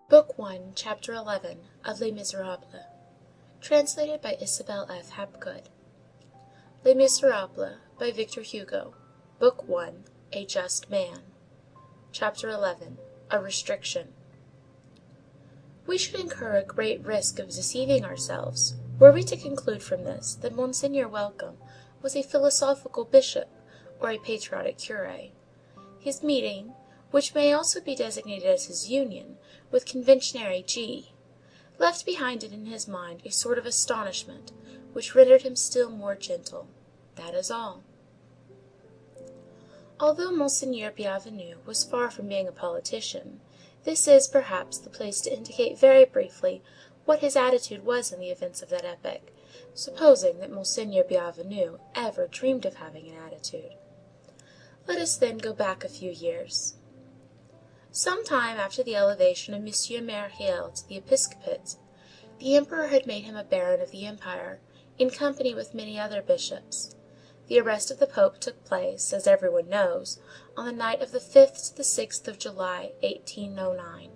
Book One, Chapter 11 of Les Misérables. Translated by Isabel F. Hapgood. Les Misérables by Victor Hugo. Book One, A Just Man. Chapter 11. A Restriction. We should incur a great risk of deceiving ourselves, were we to conclude from this that Monseigneur Welcome was a philosophical bishop or a patriotic curé. His meeting, which may also be designated as his union, with conventionary G, left behind it in his mind a sort of astonishment which rendered him still more gentle. That is all. Although Monseigneur Bienvenu was far from being a politician, this is, perhaps, the place to indicate very briefly what his attitude was in the events of that epoch, supposing that Monseigneur Bienvenu ever dreamed of having an attitude. Let us then go back a few years. Some time after the elevation of Monsieur Myriel to the episcopate, the emperor had made him a baron of the empire, in company with many other bishops. The arrest of the Pope took place, as every one knows, on the night of the 5th to the 6th of July, 1809.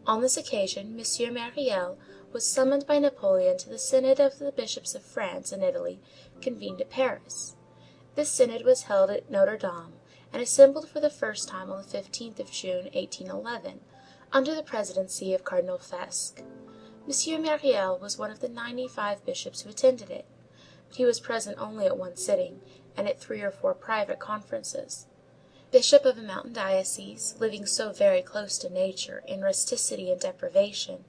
On this occasion, Monsieur Myriel was summoned by Napoleon to the synod of the bishops of France and Italy, convened at Paris. This synod was held at Notre Dame, and assembled for the first time on the 15th of June, 1811, under the presidency of Cardinal Fesch. Monsieur Myriel was one of the 95 bishops who attended it, but he was present only at one sitting, and at 3 or 4 private conferences. Bishop of a mountain diocese, living so very close to nature, in rusticity and deprivation,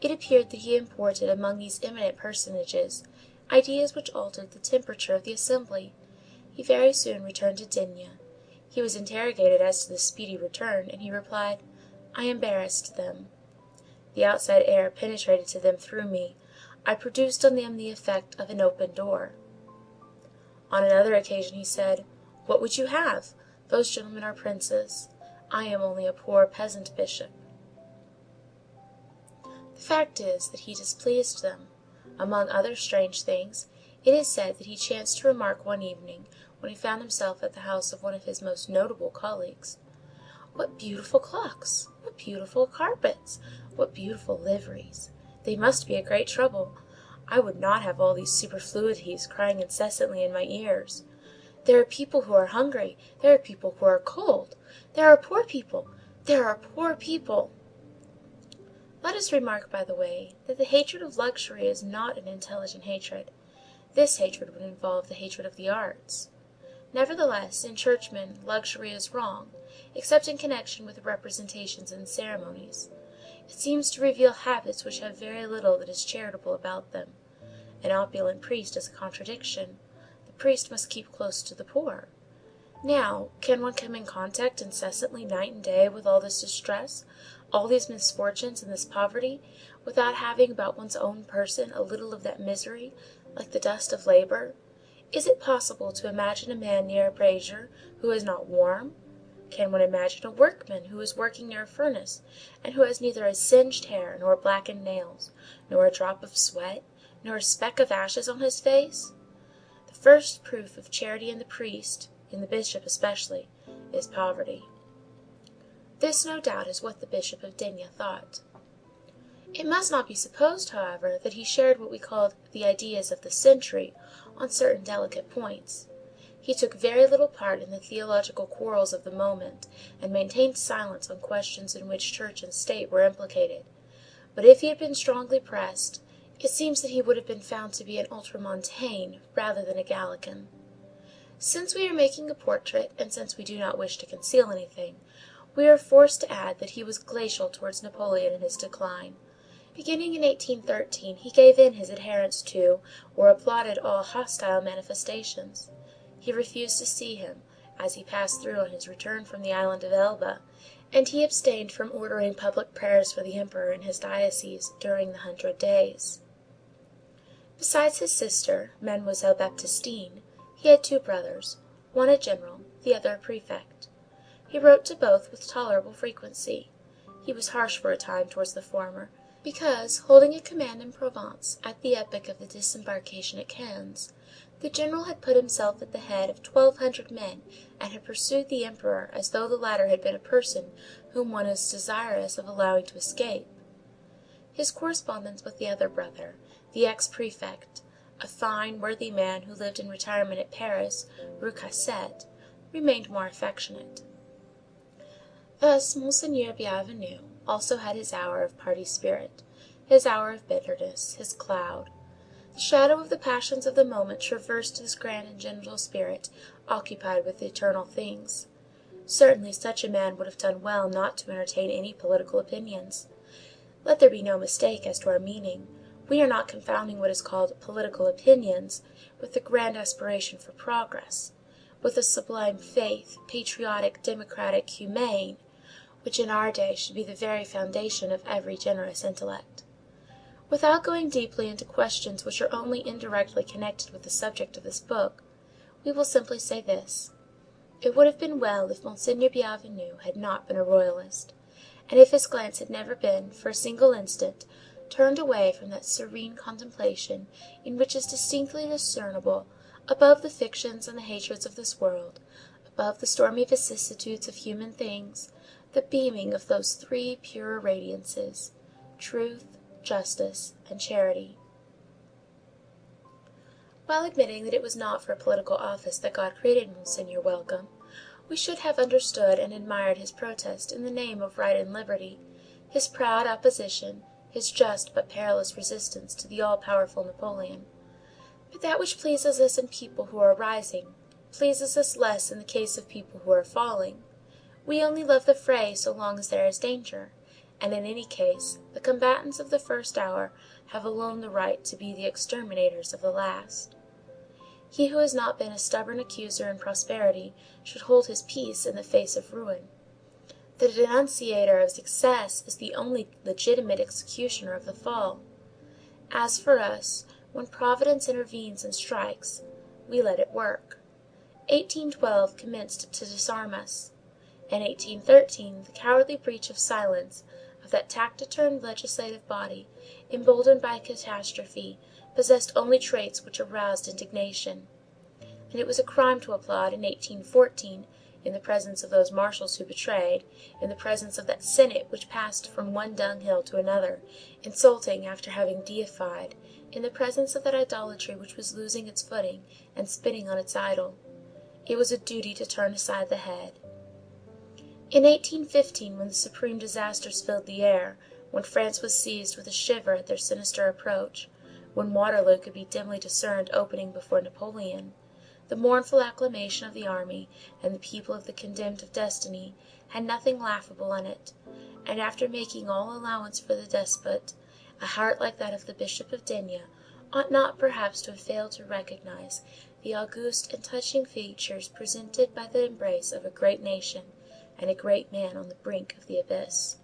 it appeared that he imported among these eminent personages ideas which altered the temperature of the assembly. He very soon returned to D—— He was interrogated as to this speedy return, and he replied, "I embarrassed them. The outside air penetrated to them through me. I produced on them the effect of an open door." On another occasion he said, "What would you have? Those gentlemen are princes. I am only a poor peasant bishop." The fact is that he displeased them. Among other strange things, it is said that he chanced to remark one evening, when he found himself at the house of one of his most notable colleagues, "What beautiful clocks! What beautiful carpets! What beautiful liveries! They must be a great trouble. I would not have all these superfluities crying incessantly in my ears. There are people who are hungry, there are people who are cold, there are poor people, there are poor people." Let us remark, by the way, that the hatred of luxury is not an intelligent hatred. This hatred would involve the hatred of the arts. Nevertheless, in churchmen, luxury is wrong, except in connection with representations and ceremonies. It seems to reveal habits which have very little that is charitable about them. An opulent priest is a contradiction. The priest must keep close to the poor. Now, can one come in contact incessantly night and day with all this distress, all these misfortunes and this poverty, without having about one's own person a little of that misery, like the dust of labor? Is it possible to imagine a man near a brazier who is not warm? Can one imagine a workman who is working near a furnace, and who has neither a singed hair, nor blackened nails, nor a drop of sweat, nor a speck of ashes on his face? The first proof of charity in the priest, in the bishop especially, is poverty. This, no doubt, is what the Bishop of D— thought. It must not be supposed, however, that he shared what we call the ideas of the century on certain delicate points. He took very little part in the theological quarrels of the moment, and maintained silence on questions in which church and state were implicated. But if he had been strongly pressed, it seems that he would have been found to be an ultramontane rather than a Gallican. Since we are making a portrait, and since we do not wish to conceal anything, we are forced to add that he was glacial towards Napoleon in his decline. Beginning in 1813, he gave in his adherence to, or applauded all hostile manifestations. He refused to see him, as he passed through on his return from the island of Elba, and he abstained from ordering public prayers for the emperor in his diocese during the 100 Days. Besides his sister, Mademoiselle Baptistine, he had 2 brothers, one a general, the other a prefect. He wrote to both with tolerable frequency. He was harsh for a time towards the former, because, holding a command in Provence at the epoch of the disembarkation at Cannes, The general had put himself at the head of 1,200 men, and had pursued the Emperor as though the latter had been a person whom one is desirous of allowing to escape. His correspondence with the other brother, the ex-prefect, a fine, worthy man who lived in retirement at Paris, Rue Cosette, remained more affectionate. Thus Monseigneur Bienvenu also had his hour of party spirit, his hour of bitterness, his cloud. The shadow of the passions of the moment traversed this grand and gentle spirit, occupied with eternal things. Certainly such a man would have done well not to entertain any political opinions. Let there be no mistake as to our meaning. We are not confounding what is called political opinions with the grand aspiration for progress, with the sublime faith, patriotic, democratic, humane, which in our day should be the very foundation of every generous intellect. Without going deeply into questions which are only indirectly connected with the subject of this book, we will simply say this: it would have been well if Monseigneur Bienvenu had not been a royalist, and if his glance had never been, for a single instant, turned away from that serene contemplation in which is distinctly discernible, above the fictions and the hatreds of this world, above the stormy vicissitudes of human things, the beaming of those three pure radiances, truth, justice, and charity. While admitting that it was not for a political office that God created Monseigneur Welcome, we should have understood and admired his protest in the name of right and liberty, his proud opposition, his just but perilous resistance to the all-powerful Napoleon. But that which pleases us in people who are rising pleases us less in the case of people who are falling. We only love the fray so long as there is danger, and in any case the combatants of the first hour have alone the right to be the exterminators of the last. He who has not been a stubborn accuser in prosperity should hold his peace in the face of ruin. The denunciator of success is the only legitimate executioner of the fall. As for us, when Providence intervenes and strikes, we let it work. 1812 commenced to disarm us. In 1813 the cowardly breach of silence of that taciturn legislative body, emboldened by catastrophe, possessed only traits which aroused indignation. And it was a crime to applaud in 1814, in the presence of those marshals who betrayed, in the presence of that senate which passed from one dunghill to another, insulting after having deified, in the presence of that idolatry which was losing its footing and spinning on its idol. It was a duty to turn aside the head. In 1815, when the supreme disasters filled the air, when France was seized with a shiver at their sinister approach, when Waterloo could be dimly discerned opening before Napoleon, the mournful acclamation of the army and the people of the condemned of destiny had nothing laughable in it, and after making all allowance for the despot, a heart like that of the Bishop of D—— ought not perhaps to have failed to recognize the august and touching features presented by the embrace of a great nation and a great man on the brink of the abyss.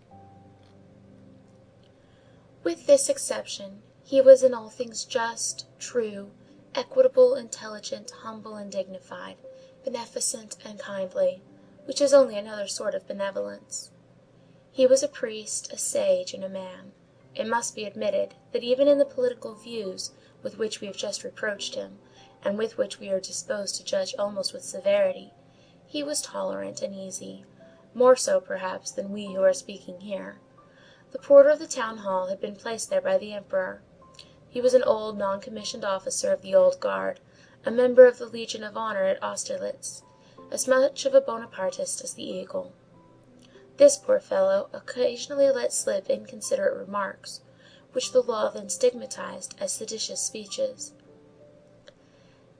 With this exception, he was in all things just, true, equitable, intelligent, humble, and dignified, beneficent and kindly, which is only another sort of benevolence. He was a priest, a sage, and a man. It must be admitted that even in the political views with which we have just reproached him, and with which we are disposed to judge almost with severity, he was tolerant and easy, more so perhaps than we who are speaking here. The porter of the town hall had been placed there by the Emperor. He was an old non-commissioned officer of the Old Guard, a member of the Legion of Honor at Austerlitz, as much of a Bonapartist as the eagle. This poor fellow occasionally let slip inconsiderate remarks, which the law then stigmatized as seditious speeches.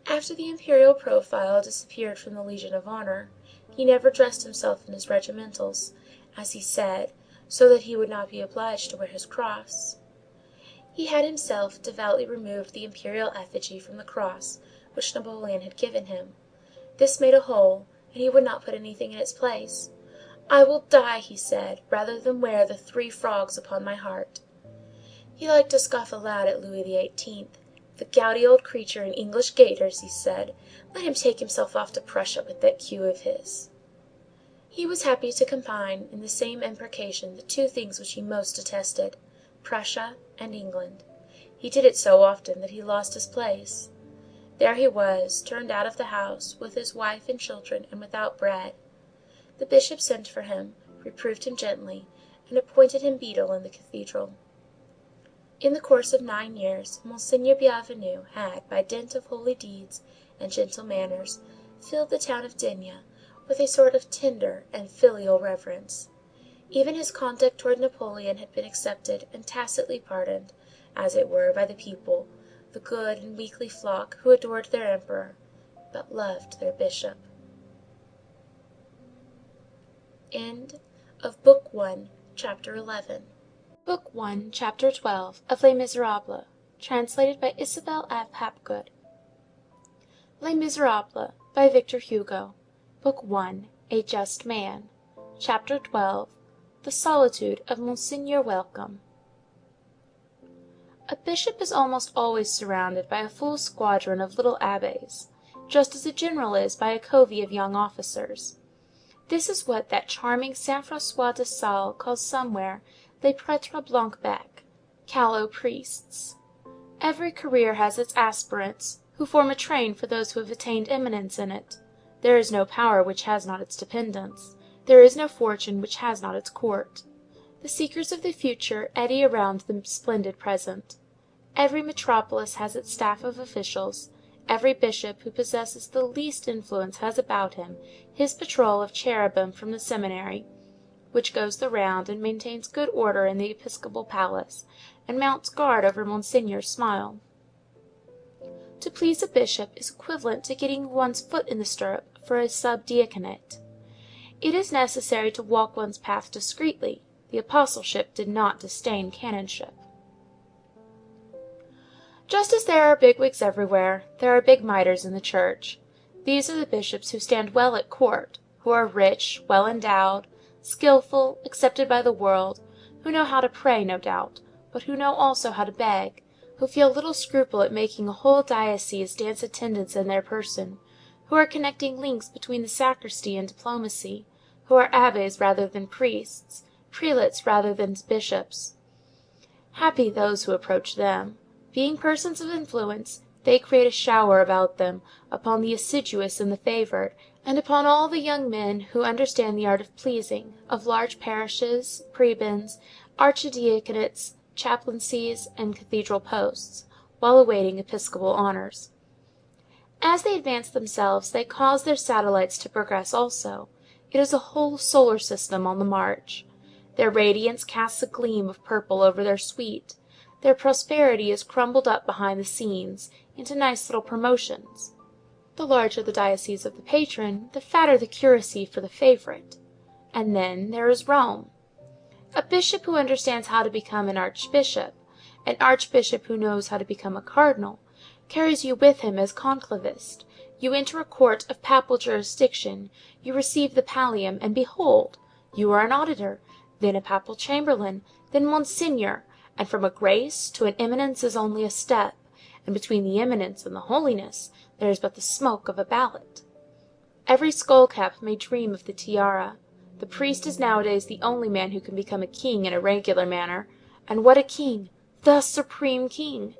After the imperial profile disappeared from the Legion of Honor, he never dressed himself in his regimentals, as he said, so that he would not be obliged to wear his cross. He had himself devoutly removed the imperial effigy from the cross which Napoleon had given him. This made a hole, and he would not put anything in its place. "I will die," he said, "rather than wear the 3 frogs upon my heart." He liked to scoff aloud at Louis XVIII. "The gouty old creature in English gaiters," he said, "let him take himself off to Prussia with that queue of his." He was happy to combine in the same imprecation the 2 things which he most detested, Prussia and England. He did it so often that he lost his place. There he was, turned out of the house, with his wife and children, and without bread. The bishop sent for him, reproved him gently, and appointed him beadle in the cathedral. In the course of 9 years, Monseigneur Bienvenu had, by dint of holy deeds and gentle manners, filled the town of D—— with a sort of tender and filial reverence. Even his conduct toward Napoleon had been accepted and tacitly pardoned, as it were, by the people, the good and weakly flock who adored their emperor, but loved their bishop. End of Book 1, Chapter 11. Book 1, Chapter 12 of Les Misérables, translated by Isabel F. Hapgood. Les Misérables, by Victor Hugo. Book 1, A Just Man. Chapter 12, The Solitude of Monseigneur Welcome. A bishop is almost always surrounded by a full squadron of little abbés, just as a general is by a covey of young officers. This is what that charming Saint François de Sales calls somewhere les prêtres blancs-becs, callow priests. Every career has its aspirants, who form a train for those who have attained eminence in it. There is no power which has not its dependents. There is no fortune which has not its court. The seekers of the future eddy around the splendid present. Every metropolis has its staff of officials. Every bishop who possesses the least influence has about him his patrol of cherubim from the seminary, which goes the round and maintains good order in the episcopal palace, and mounts guard over Monseigneur's smile. To please a bishop is equivalent to getting one's foot in the stirrup for a subdiaconate. It is necessary to walk one's path discreetly. The apostleship did not disdain canonship. Just as there are bigwigs everywhere, there are big mitres in the church. These are the bishops who stand well at court, who are rich, well endowed, skilful, accepted by the world, who know how to pray, no doubt, but who know also how to beg, who feel little scruple at making a whole diocese dance attendance in their person, who are connecting links between the sacristy and diplomacy, who are abbés rather than priests, prelates rather than bishops. Happy those who approach them. Being persons of influence, they create a shower about them, upon the assiduous and the favored, and upon all the young men who understand the art of pleasing, of large parishes, prebends, archdiaconates, chaplaincies, and cathedral posts, while awaiting episcopal honors. As they advance themselves, they cause their satellites to progress also. It is a whole solar system on the march. Their radiance casts a gleam of purple over their suite. Their prosperity is crumbled up behind the scenes into nice little promotions. The larger the diocese of the patron, the fatter the curacy for the favorite. And then there is Rome. A bishop who understands how to become an archbishop who knows how to become a cardinal, carries you with him as conclavist. You enter a court of papal jurisdiction, you receive the pallium, and behold, you are an auditor, then a papal chamberlain, then Monseigneur, and from a grace to an eminence is only a step, and between the eminence and the holiness there is but the smoke of a ballot. Every skull-cap may dream of the tiara. The priest is nowadays the only man who can become a king in a regular manner. And what a king! The supreme king!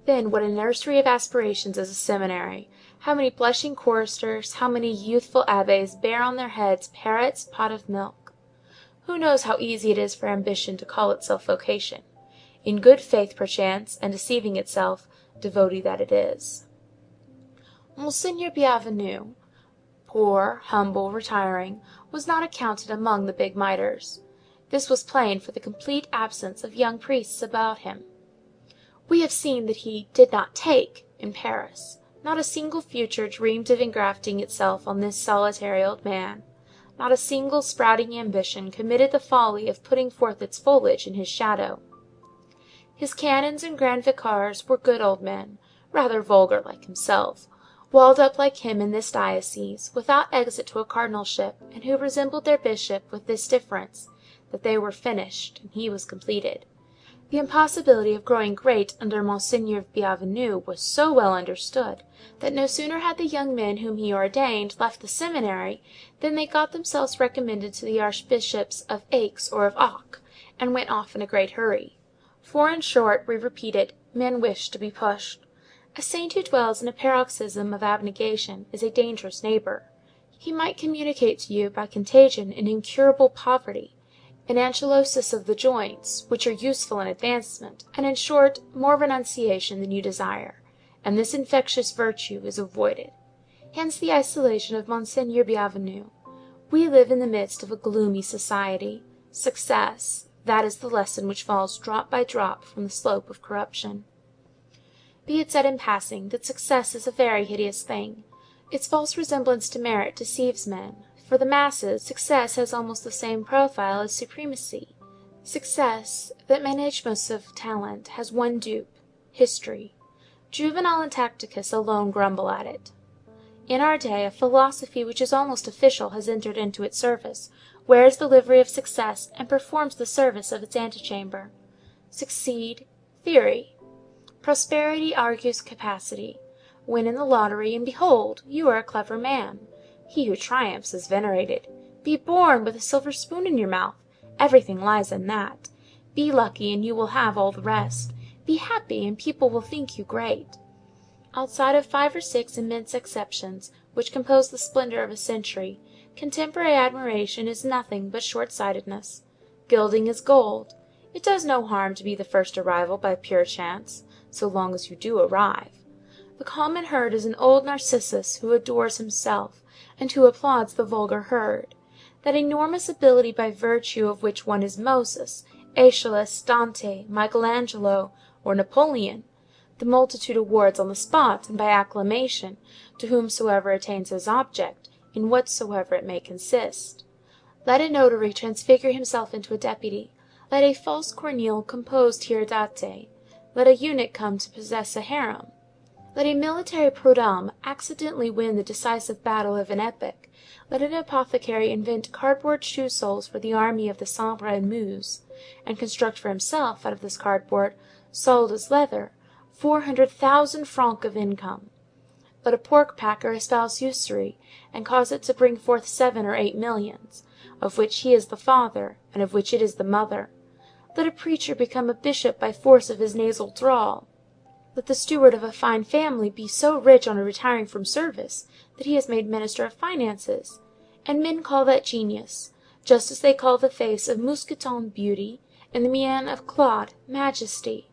Then what a nursery of aspirations is a seminary! How many blushing choristers, how many youthful abbés bear on their heads parrots' pot of milk! Who knows how easy it is for ambition to call itself vocation? In good faith, perchance, and deceiving itself, devotee that it is. Monseigneur Bienvenu, poor, humble, retiring, was not accounted among the big mitres. This was plain for the complete absence of young priests about him. We have seen that he did not take in Paris. Not a single future dreamed of engrafting itself on this solitary old man. Not a single sprouting ambition committed the folly of putting forth its foliage in his shadow. His canons and grand vicars were good old men, rather vulgar like himself, walled up like him in this diocese, without exit to a cardinalship, and who resembled their bishop with this difference, that they were finished and he was completed. The impossibility of growing great under Monseigneur Bienvenu was so well understood, that no sooner had the young men whom he ordained left the seminary, than they got themselves recommended to the archbishops of Aix or of Auch, and went off in a great hurry. For, in short, we repeat it, men wished to be pushed. A saint who dwells in a paroxysm of abnegation is a dangerous neighbor. He might communicate to you by contagion an incurable poverty, an ankylosis of the joints, which are useful in advancement, and, in short, more renunciation than you desire, and this infectious virtue is avoided. Hence the isolation of Monseigneur Bienvenu. We live in the midst of a gloomy society. Success, that is the lesson which falls drop by drop from the slope of corruption. Be it said in passing that success is a very hideous thing. Its false resemblance to merit deceives men. For the masses, success has almost the same profile as supremacy. Success, that managemus of talent, has one dupe, history. Juvenal and Tacitus alone grumble at it. In our day, a philosophy which is almost official has entered into its service, wears the livery of success, and performs the service of its antechamber. Succeed, theory. Prosperity argues capacity. Win in the lottery, and behold, you are a clever man. He who triumphs is venerated. Be born with a silver spoon in your mouth. Everything lies in that. Be lucky, and you will have all the rest. Be happy, and people will think you great. Outside of 5 or 6 immense exceptions, which compose the splendor of a century, contemporary admiration is nothing but short-sightedness. Gilding is gold. It does no harm to be the first arrival by pure chance, so long as you do arrive. The common herd is an old Narcissus who adores himself, and who applauds the vulgar herd. That enormous ability by virtue of which one is Moses, Aeschylus, Dante, Michelangelo, or Napoleon, the multitude awards on the spot and by acclamation to whomsoever attains his object, in whatsoever it may consist. Let a notary transfigure himself into a deputy. Let a false Corneille compose Tiridate. Let a eunuch come to possess a harem. Let a military Prudhomme accidentally win the decisive battle of an epoch. Let an apothecary invent cardboard shoe soles for the army of the Sambre and Meuse, and construct for himself, out of this cardboard, soled as leather, 400,000 francs of income. Let a pork packer espouse usury, and cause it to bring forth 7 or 8 millions, of which he is the father, and of which it is the mother. Let a preacher become a bishop by force of his nasal drawl. Let the steward of a fine family be so rich on retiring from service that he is made minister of finances, and men call that genius, just as they call the face of Mousqueton beauty, and the mien of Claude majesty.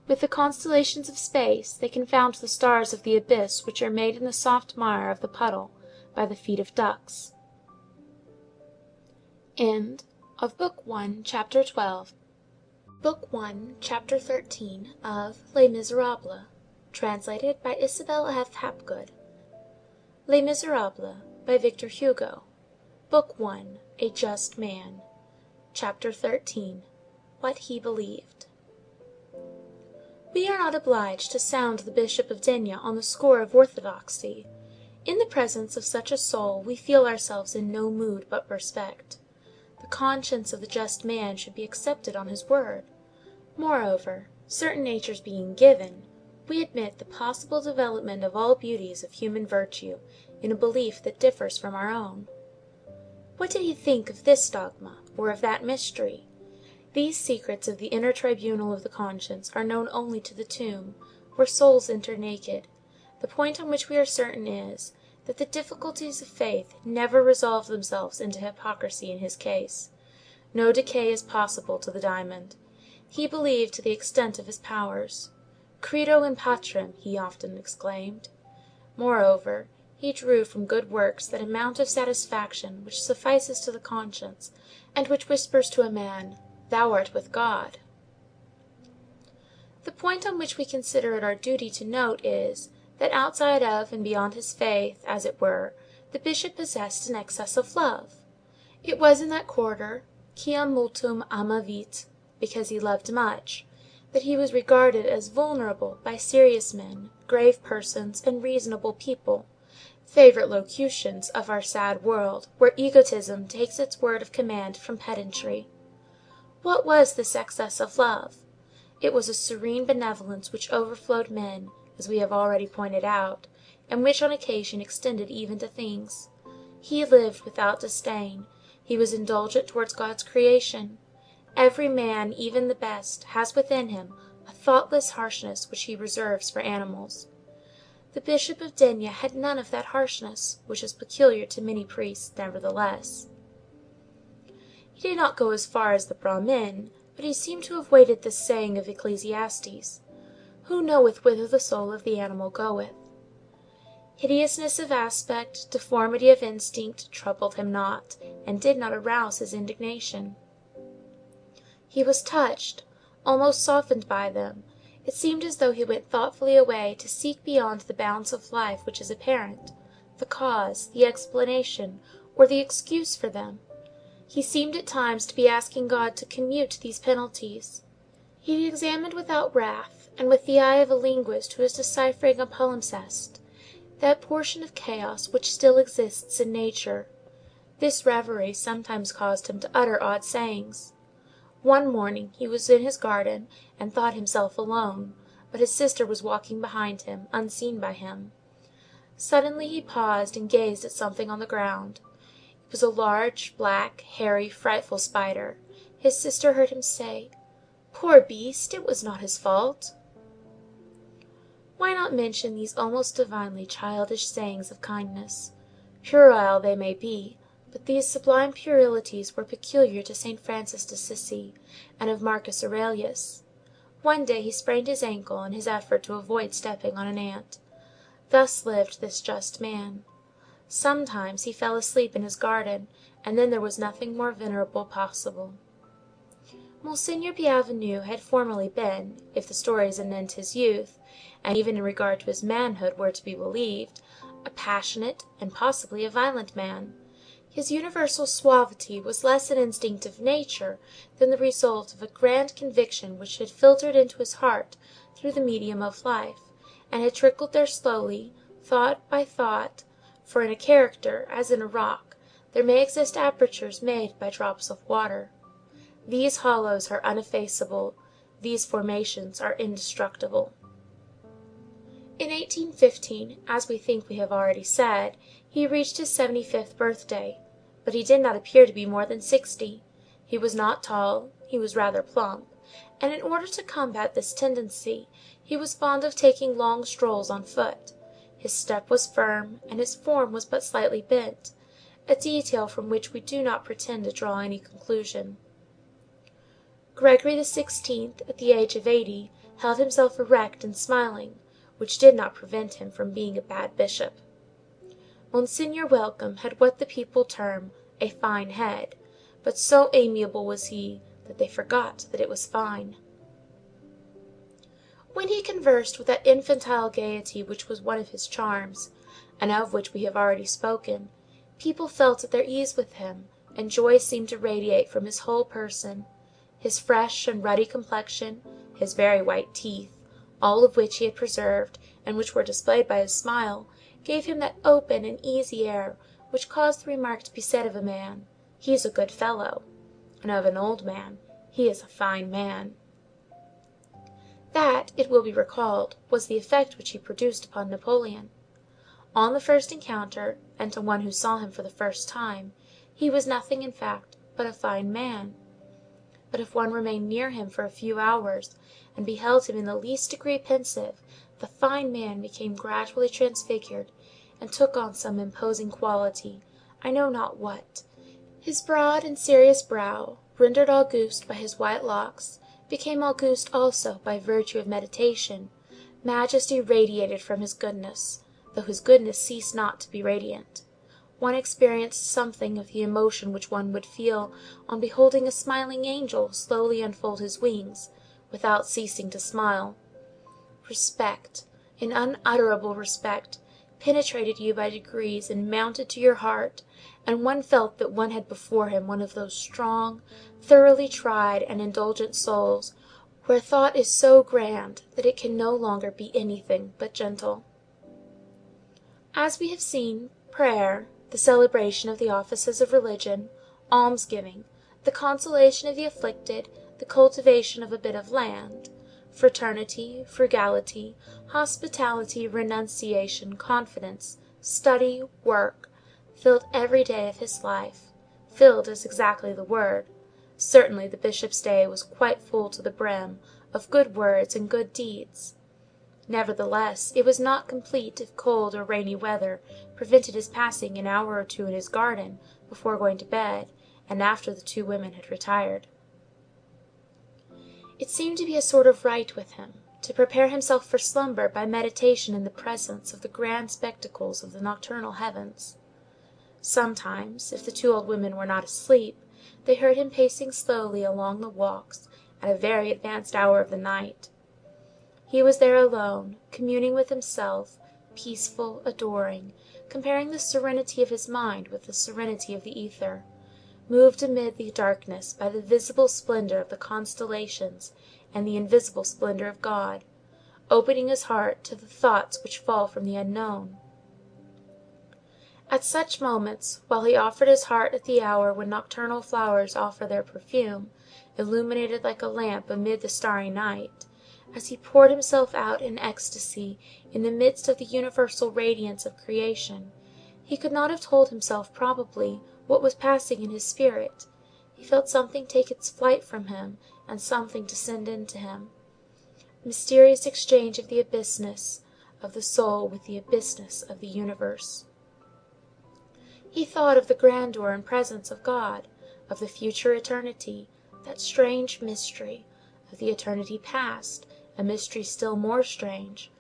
With the constellations of space they confound the stars of the abyss which are made in the soft mire of the puddle by the feet of ducks. End of Book 1, Chapter 12. Book 1, Chapter 13 of Les Misérables, translated by Isabel F. Hapgood. Les Misérables, by Victor Hugo. Book 1, A Just Man. Chapter 13, What He Believed. We are not obliged to sound the Bishop of D—— on the score of orthodoxy. In the presence of such a soul we feel ourselves in no mood but respect. The conscience of the just man should be accepted on his word. Moreover, certain natures being given, we admit the possible development of all beauties of human virtue in a belief that differs from our own. What did he think of this dogma, or of that mystery? These secrets of the inner tribunal of the conscience are known only to the tomb, where souls enter naked. The point on which we are certain is, that the difficulties of faith never resolve themselves into hypocrisy in his case. No decay is possible to the diamond. He believed to the extent of his powers. Credo in patrem, he often exclaimed. Moreover, he drew from good works that amount of satisfaction which suffices to the conscience, and which whispers to a man, "Thou art with God." The point on which we consider it our duty to note is, that outside of and beyond his faith, as it were, the bishop possessed an excess of love. It was in that quarter, quia multum amavit, because he loved much, that he was regarded as vulnerable by serious men, grave persons, and reasonable people, favorite locutions of our sad world, where egotism takes its word of command from pedantry. What was this excess of love? It was a serene benevolence which overflowed men, as we have already pointed out, and which on occasion extended even to things. He lived without disdain. He was indulgent towards God's creation. Every man, even the best, has within him a thoughtless harshness which he reserves for animals. The Bishop of D—— had none of that harshness, which is peculiar to many priests, nevertheless. He did not go as far as the Brahmin, but he seemed to have weighed this saying of Ecclesiastes, "Who knoweth whither the soul of the animal goeth?" Hideousness of aspect, deformity of instinct, troubled him not, and did not arouse his indignation. He was touched, almost softened by them; it seemed as though he went thoughtfully away to seek beyond the bounds of life which is apparent, the cause, the explanation, or the excuse for them. He seemed at times to be asking God to commute these penalties. He examined without wrath, and with the eye of a linguist who is deciphering a palimpsest, that portion of chaos which still exists in nature. This reverie sometimes caused him to utter odd sayings. One morning he was in his garden, and thought himself alone, but his sister was walking behind him, unseen by him. Suddenly he paused and gazed at something on the ground. It was a large, black, hairy, frightful spider. His sister heard him say, "Poor beast! It was not his fault." Why not mention these almost divinely childish sayings of kindness? Puerile they may be, but these sublime puerilities were peculiar to Saint Francis d'Assisi and of Marcus Aurelius. One day he sprained his ankle in his effort to avoid stepping on an ant. Thus lived this just man. Sometimes he fell asleep in his garden, and then there was nothing more venerable possible. Monseigneur Bienvenu had formerly been, if the stories anent his youth, and even in regard to his manhood, were to be believed, a passionate and possibly a violent man. His universal suavity was less an instinct of nature than the result of a grand conviction which had filtered into his heart through the medium of life, and had trickled there slowly, thought by thought, for in a character, as in a rock, there may exist apertures made by drops of water. These hollows are uneffaceable, these formations are indestructible. In 1815, as we think we have already said, he reached his 75th birthday, but he did not appear to be more than 60. He was not tall, he was rather plump, and in order to combat this tendency, he was fond of taking long strolls on foot. His step was firm, and his form was but slightly bent, a detail from which we do not pretend to draw any conclusion. Gregory XVI., at the age of 80, held himself erect and smiling, which did not prevent him from being a bad bishop. Monseigneur Welcome had what the people term a fine head, but so amiable was he that they forgot that it was fine. When he conversed with that infantile gaiety which was one of his charms, and of which we have already spoken, people felt at their ease with him, and joy seemed to radiate from his whole person. His fresh and ruddy complexion, his very white teeth, all of which he had preserved, and which were displayed by his smile, gave him that open and easy air which caused the remark to be said of a man, "He is a good fellow," and of an old man, "He is a fine man." That, it will be recalled, was the effect which he produced upon Napoleon. On the first encounter, and to one who saw him for the first time, he was nothing, in fact, but a fine man. But if one remained near him for a few hours, and beheld him in the least degree pensive, the fine man became gradually transfigured, and took on some imposing quality, I know not what. His broad and serious brow, rendered august by his white locks, became august also by virtue of meditation; majesty radiated from his goodness, though his goodness ceased not to be radiant. One experienced something of the emotion which one would feel on beholding a smiling angel slowly unfold his wings, without ceasing to smile. Respect, an unutterable respect, penetrated you by degrees and mounted to your heart, and one felt that one had before him one of those strong, thoroughly tried and indulgent souls, where thought is so grand that it can no longer be anything but gentle. As we have seen, prayer, the celebration of the offices of religion, almsgiving, the consolation of the afflicted, the cultivation of a bit of land, fraternity, frugality, hospitality, renunciation, confidence, study, work, filled every day of his life. Filled is exactly the word. Certainly the bishop's day was quite full to the brim of good words and good deeds. Nevertheless, it was not complete if cold or rainy weather prevented his passing an hour or two in his garden before going to bed, and after the two women had retired. It seemed to be a sort of rite with him, to prepare himself for slumber by meditation in the presence of the grand spectacles of the nocturnal heavens. Sometimes, if the two old women were not asleep, they heard him pacing slowly along the walks at a very advanced hour of the night. He was there alone, communing with himself, peaceful, adoring, comparing the serenity of his mind with the serenity of the ether, moved amid the darkness by the visible splendor of the constellations and the invisible splendor of God, opening his heart to the thoughts which fall from the unknown. At such moments, while he offered his heart at the hour when nocturnal flowers offer their perfume, illuminated like a lamp amid the starry night, as he poured himself out in ecstasy in the midst of the universal radiance of creation, he could not have told himself probably what was passing in his spirit. He felt something take its flight from him and something descend into him. Mysterious exchange of the abyssness of the soul with the abyssness of the universe. He thought of the grandeur and presence of God, of the future eternity, that strange mystery, of the eternity past, a mystery still more strange,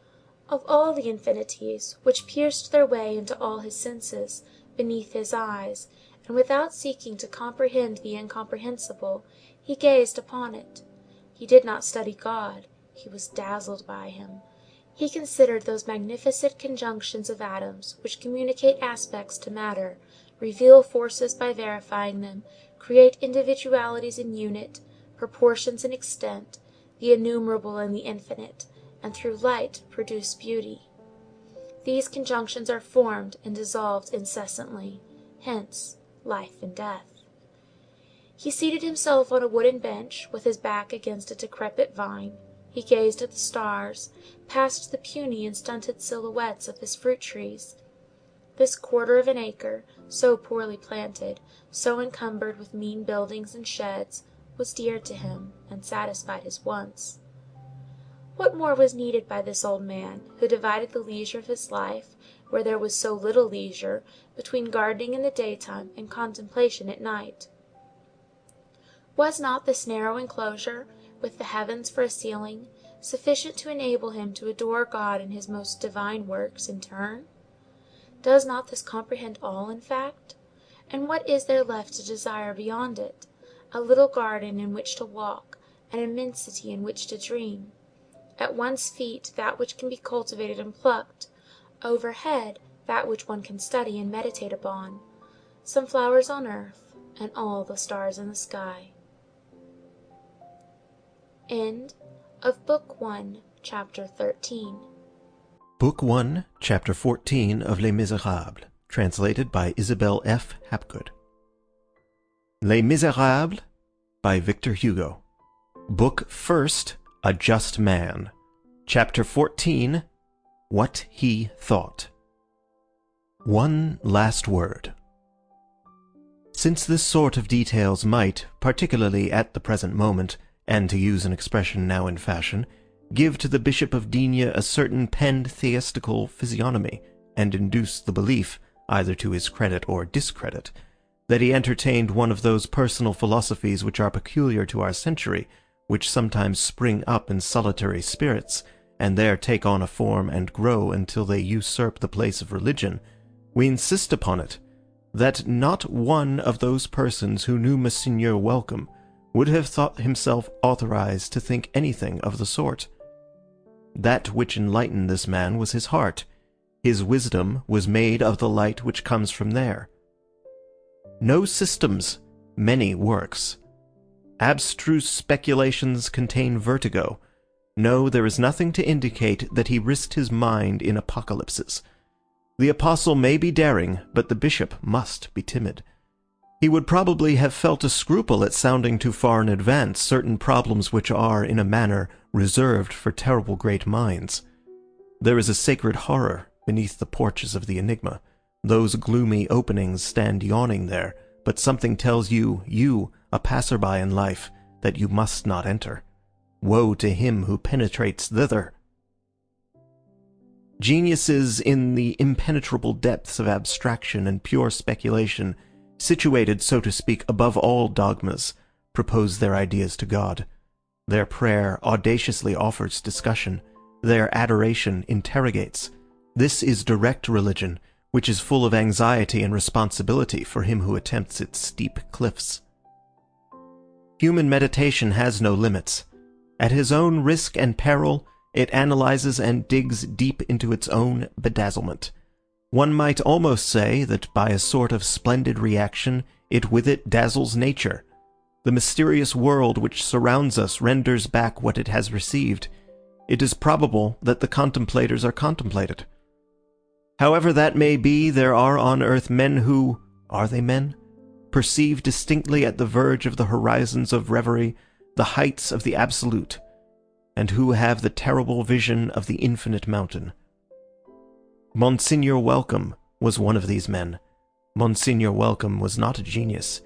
of all the infinities which pierced their way into all his senses, beneath his eyes, and without seeking to comprehend the incomprehensible, he gazed upon it. He did not study God, he was dazzled by him. He considered those magnificent conjunctions of atoms which communicate aspects to matter, reveal forces by verifying them, create individualities in unit, proportions in extent, the innumerable and the infinite, and through light produce beauty. These conjunctions are formed and dissolved incessantly, hence life and death. He seated himself on a wooden bench, with his back against a decrepit vine. He gazed at the stars, past the puny and stunted silhouettes of his fruit trees. This quarter of an acre, so poorly planted, so encumbered with mean buildings and sheds, was dear to him, and satisfied his wants. What more was needed by this old man, who divided the leisure of his life, where there was so little leisure, between gardening in the daytime and contemplation at night? Was not this narrow enclosure, with the heavens for a ceiling, sufficient to enable him to adore God in his most divine works in turn? Does not this comprehend all, in fact? And what is there left to desire beyond it? A little garden in which to walk, an immensity in which to dream. At one's feet that which can be cultivated and plucked; overhead that which one can study and meditate upon; some flowers on earth, and all the stars in the sky. End of Book 1, Chapter 13. Book 1, Chapter 14 of Les Misérables, translated by Isabel F. Hapgood. Les Misérables by Victor Hugo. Book First, A Just Man. Chapter 14, What He Thought. One last word. Since this sort of details might, particularly at the present moment, and to use an expression now in fashion, give to the Bishop of D—— a certain pantheistical physiognomy, and induce the belief, either to his credit or discredit, that he entertained one of those personal philosophies which are peculiar to our century, which sometimes spring up in solitary spirits, and there take on a form and grow until they usurp the place of religion, we insist upon it, that not one of those persons who knew Monseigneur Welcome would have thought himself authorized to think anything of the sort. That which enlightened this man was his heart. His wisdom was made of the light which comes from there. No systems, many works. Abstruse speculations contain vertigo. No, there is nothing to indicate that he risked his mind in apocalypses. The apostle may be daring, but the bishop must be timid. He would probably have felt a scruple at sounding too far in advance certain problems which are, in a manner, reserved for terrible great minds. There is a sacred horror beneath the porches of the enigma. Those gloomy openings stand yawning there, but something tells you, a passer-by in life, that you must not enter. Woe to him who penetrates thither. Geniuses in the impenetrable depths of abstraction and pure speculation, situated, so to speak, above all dogmas, propose their ideas to God. Their prayer audaciously offers discussion. Their adoration interrogates. This is direct religion, which is full of anxiety and responsibility for him who attempts its steep cliffs. Human meditation has no limits. At his own risk and peril, it analyzes and digs deep into its own bedazzlement. One might almost say that by a sort of splendid reaction, it with it dazzles nature. The mysterious world which surrounds us renders back what it has received. It is probable that the contemplators are contemplated. However that may be, there are on earth men who, are they men? Perceive distinctly at the verge of the horizons of reverie the heights of the absolute, and who have the terrible vision of the infinite mountain. Monseigneur Welcome was one of these men. Monseigneur Welcome was not a genius.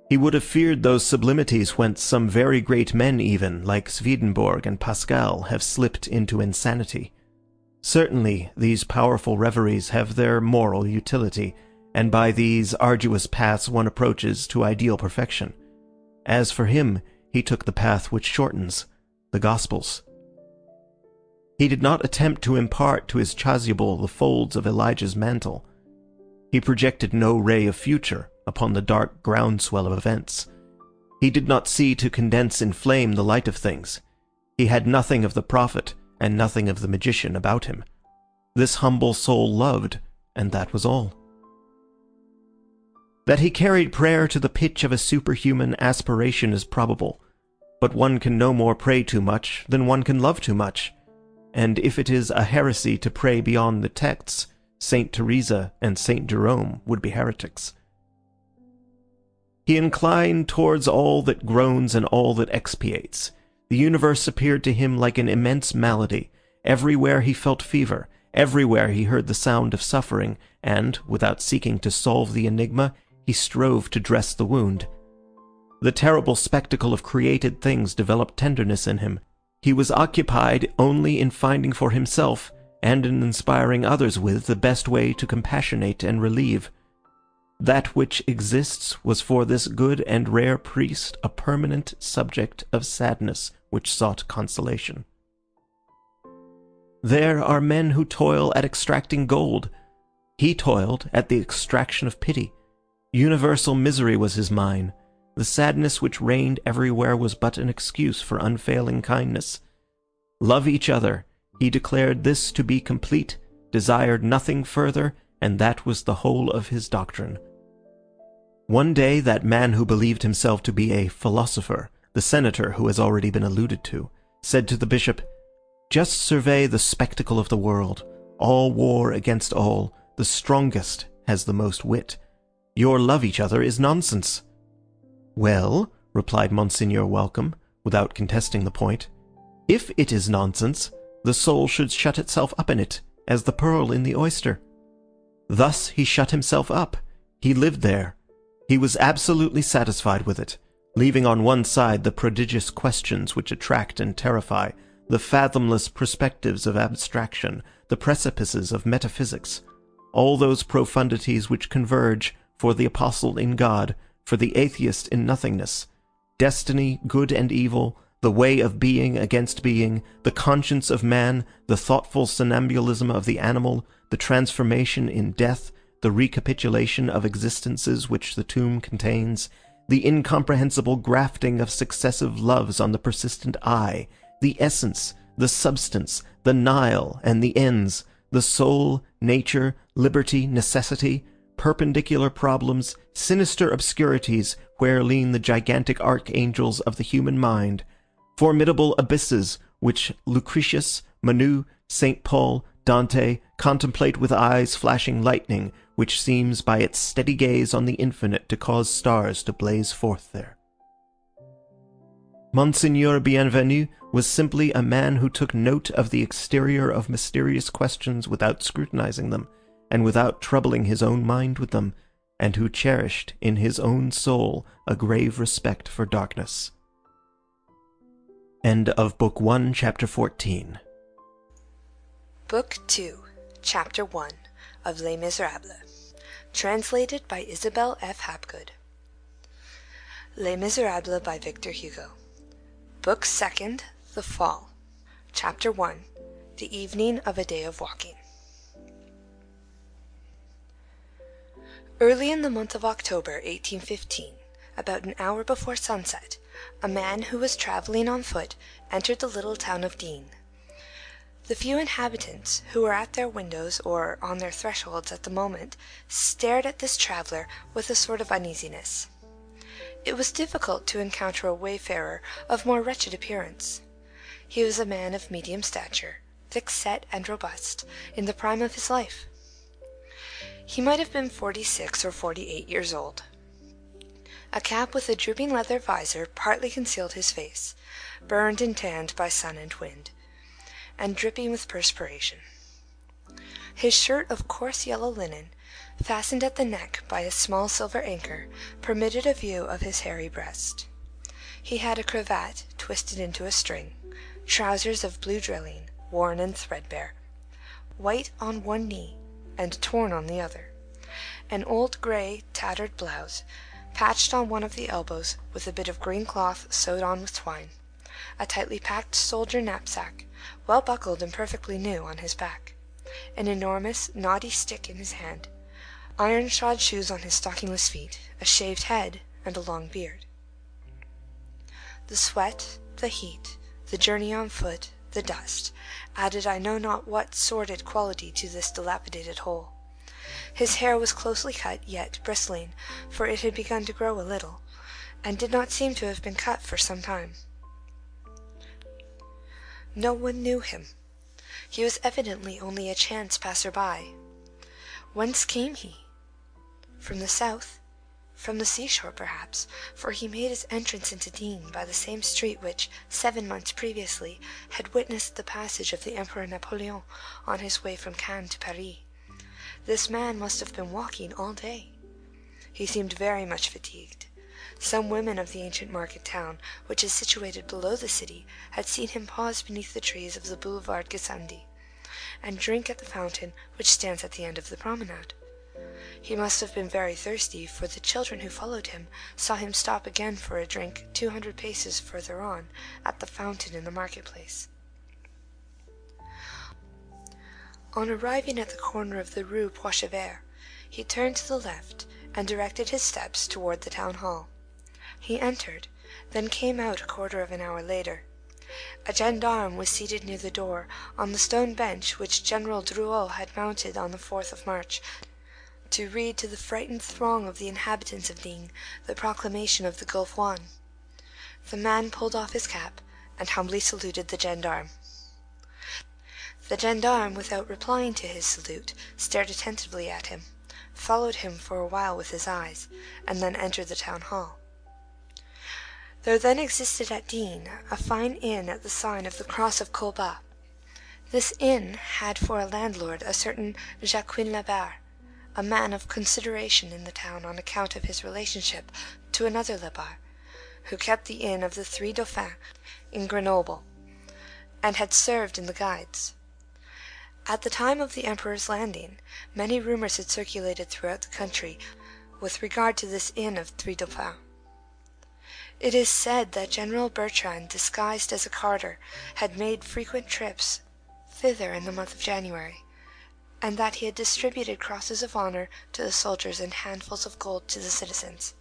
He would have feared those sublimities whence some very great men even, like Swedenborg and Pascal, have slipped into insanity. Certainly these powerful reveries have their moral utility, and by these arduous paths one approaches to ideal perfection. As for him, he took the path which shortens, the Gospels. He did not attempt to impart to his chasuble the folds of Elijah's mantle. He projected no ray of future upon the dark groundswell of events. He did not see to condense in flame the light of things. He had nothing of the prophet and nothing of the magician about him. This humble soul loved, and that was all. That he carried prayer to the pitch of a superhuman aspiration is probable, but one can no more pray too much than one can love too much, and if it is a heresy to pray beyond the texts, Saint Teresa and Saint Jerome would be heretics. He inclined towards all that groans and all that expiates. The universe appeared to him like an immense malady. Everywhere he felt fever, everywhere he heard the sound of suffering, and, without seeking to solve the enigma, he strove to dress the wound. The terrible spectacle of created things developed tenderness in him. He was occupied only in finding for himself, and in inspiring others with, the best way to compassionate and relieve. That which exists was for this good and rare priest a permanent subject of sadness which sought consolation. There are men who toil at extracting gold. He toiled at the extraction of pity. Universal misery was his mine. The sadness which reigned everywhere was but an excuse for unfailing kindness. Love each other. He declared this to be complete, desired nothing further, and that was the whole of his doctrine. One day that man who believed himself to be a philosopher, the senator who has already been alluded to, said to the bishop, "Just survey the spectacle of the world. All war against all. The strongest has the most wit. Your love each other is nonsense." "Well," replied Monseigneur Welcome, without contesting the point, "if it is nonsense, the soul should shut itself up in it, as the pearl in the oyster." Thus he shut himself up. He lived there. He was absolutely satisfied with it, leaving on one side the prodigious questions which attract and terrify, the fathomless perspectives of abstraction, the precipices of metaphysics, all those profundities which converge, for the apostle in God, for the atheist in nothingness, destiny, good and evil, the way of being against being, the conscience of man, the thoughtful somnambulism of the animal, the transformation in death, the recapitulation of existences which the tomb contains, the incomprehensible grafting of successive loves on the persistent I, the essence, the substance, the Nile and the ends, the soul, nature, liberty, necessity, perpendicular problems, sinister obscurities where lean the gigantic archangels of the human mind, formidable abysses which Lucretius, Manu, St. Paul, Dante contemplate with eyes flashing lightning, which seems by its steady gaze on the infinite to cause stars to blaze forth there. Monseigneur Bienvenu was simply a man who took note of the exterior of mysterious questions without scrutinizing them, and without troubling his own mind with them, and who cherished in his own soul a grave respect for darkness. End of Book 1, Chapter 14. Book 2, Chapter 1 of Les Misérables. Translated by Isabel F. Hapgood. Les Misérables by Victor Hugo. Book 2nd, The Fall. Chapter 1, The Evening of a Day of Walking. Early in the month of October, 1815, about an hour before sunset, a man who was travelling on foot entered the little town of D. The few inhabitants who were at their windows or on their thresholds at the moment stared at this traveller with a sort of uneasiness. It was difficult to encounter a wayfarer of more wretched appearance. He was a man of medium stature, thick-set and robust, in the prime of his life. He might have been 46 or 48 years old. A cap with a drooping leather visor partly concealed his face, burned and tanned by sun and wind, and dripping with perspiration. His shirt of coarse yellow linen, fastened at the neck by a small silver anchor, permitted a view of his hairy breast. He had a cravat twisted into a string, trousers of blue drilling, worn and threadbare, white on one knee and torn on the other, an old grey tattered blouse, patched on one of the elbows with a bit of green cloth sewed on with twine, a tightly packed soldier knapsack, well buckled and perfectly new, on his back, an enormous knotty stick in his hand, iron-shod shoes on his stockingless feet, a shaved head, and a long beard. The sweat, the heat, the journey on foot, the dust, added I know not what sordid quality to this dilapidated whole. His hair was closely cut, yet bristling, for it had begun to grow a little, and did not seem to have been cut for some time. No one knew him. He was evidently only a chance passer-by. Whence came he? From the south? From the seashore, perhaps, for he made his entrance into D by the same street which, 7 months previously, had witnessed the passage of the Emperor Napoleon on his way from Cannes to Paris. This man must have been walking all day. He seemed very much fatigued. Some women of the ancient market town, which is situated below the city, had seen him pause beneath the trees of the boulevard Gassendi, and drink at the fountain which stands at the end of the promenade. He must have been very thirsty, for the children who followed him saw him stop again for a drink 200 paces further on, at the fountain in the market-place. On arriving at the corner of the Rue Poichevert, he turned to the left and directed his steps toward the town hall. He entered, then came out a quarter of an hour later. A gendarme was seated near the door, on the stone bench which General Drouot had mounted on the 4th of March, to read to the frightened throng of the inhabitants of D the proclamation of the Gulf Juan. The man pulled off his cap, and humbly saluted the gendarme. The gendarme, without replying to his salute, stared attentively at him, followed him for a while with his eyes, and then entered the town hall. There then existed at D a fine inn at the sign of the Cross of Colbas. This inn had for a landlord a certain Jacquin Labarre, a man of consideration in the town on account of his relationship to another Labarre, who kept the inn of the Three Dauphins in Grenoble, and had served in the Guides. At the time of the Emperor's landing, many rumors had circulated throughout the country with regard to this inn of Three Dauphins. It is said that General Bertrand, disguised as a carter, had made frequent trips thither in the month of January, and that he had distributed crosses of honor to the soldiers and handfuls of gold to the citizens.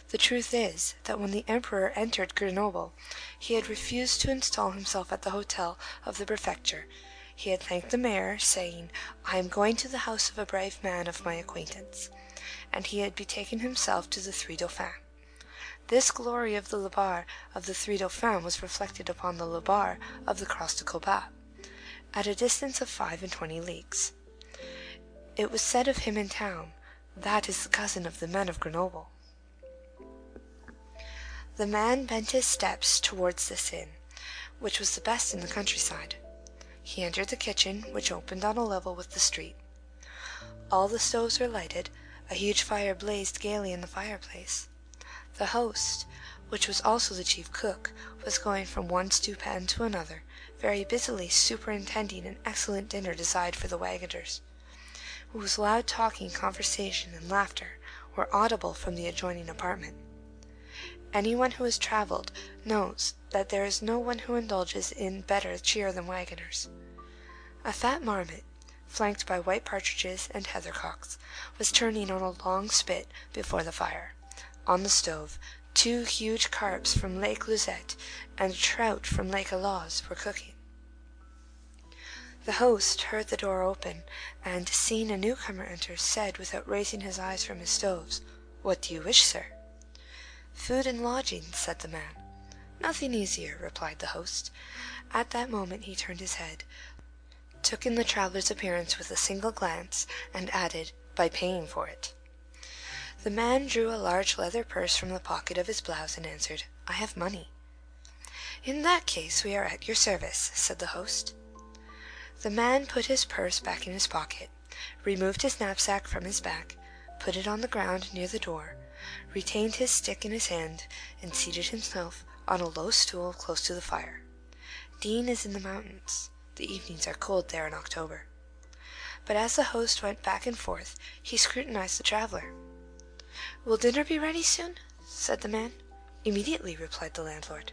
The truth is, that when the Emperor entered Grenoble, he had refused to install himself at the hotel of the prefecture. He had thanked the mayor, saying, "I am going to the house of a brave man of my acquaintance," and he had betaken himself to the Three Dauphins. This glory of the Labarre of the Three Dauphins was reflected upon the Labarre of the Cross de Colbas, at a distance of 25 leagues. It was said of him in town, "That is the cousin of the men of Grenoble." The man bent his steps towards this inn, which was the best in the countryside. He entered the kitchen, which opened on a level with the street. All the stoves were lighted, a huge fire blazed gaily in the fireplace. The host, which was also the chief cook, was going from one stewpan to another, very busily superintending an excellent dinner designed for the wagoners, whose loud talking, conversation, and laughter were audible from the adjoining apartment. Anyone who has travelled knows that there is no one who indulges in better cheer than wagoners. A fat marmot, flanked by white partridges and heathercocks, was turning on a long spit before the fire. On the stove, 2 huge carps from Lake Cosette and a trout from Lake Alloz were cooking. The host heard the door open, and, seeing a newcomer enter, said, without raising his eyes from his stoves, "What do you wish, sir?" "Food and lodging," said the man. "Nothing easier," replied the host. At that moment he turned his head, took in the traveller's appearance with a single glance, and added, "by paying for it." The man drew a large leather purse from the pocket of his blouse and answered, "I have money." "In that case we are at your service," said the host. The man put his purse back in his pocket, removed his knapsack from his back, put it on the ground near the door, retained his stick in his hand, and seated himself on a low stool close to the fire. D is in the mountains. The evenings are cold there in October. But as the host went back and forth, he scrutinized the traveller. "Will dinner be ready soon?" said the man. "Immediately," replied the landlord.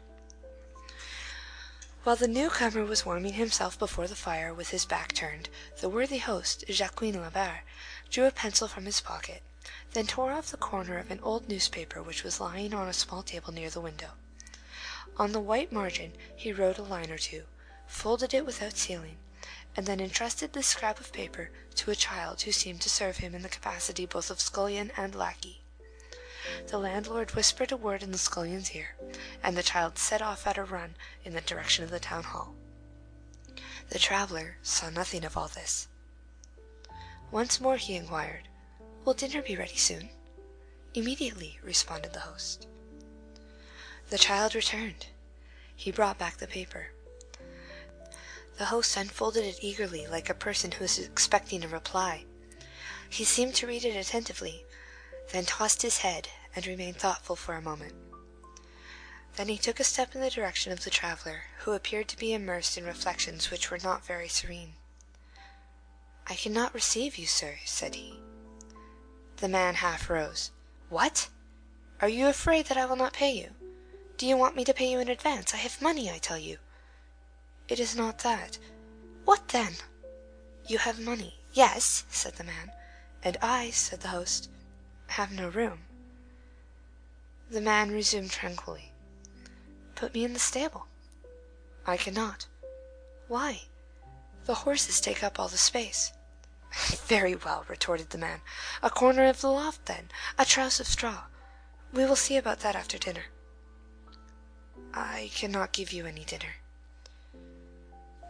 While the newcomer was warming himself before the fire with his back turned, the worthy host, Jacquin Labarre, drew a pencil from his pocket, then tore off the corner of an old newspaper which was lying on a small table near the window. On the white margin he wrote a line or two, folded it without sealing, and then entrusted this scrap of paper to a child who seemed to serve him in the capacity both of scullion and lackey. The landlord whispered a word in the scullion's ear, and the child set off at a run in the direction of the town hall. The traveller saw nothing of all this. Once more he inquired, "Will dinner be ready soon?" "Immediately," responded the host. The child returned. He brought back the paper. The host unfolded it eagerly, like a person who is expecting a reply. He seemed to read it attentively, then tossed his head and remained thoughtful for a moment. Then he took a step in the direction of the traveller, who appeared to be immersed in reflections which were not very serene. "I cannot receive you, sir," said he. The man half rose. "What? Are you afraid that I will not pay you? Do you want me to pay you in advance? I have money, I tell you." "It is not that." "What then?" "You have money." "Yes," said the man. "And I," said the host, "have no room." The man resumed tranquilly, "Put me in the stable." "I cannot." "Why?" "The horses take up all the space." "Very well," retorted the man. "A corner of the loft, then, a truss of straw. We will see about that after dinner." "I cannot give you any dinner."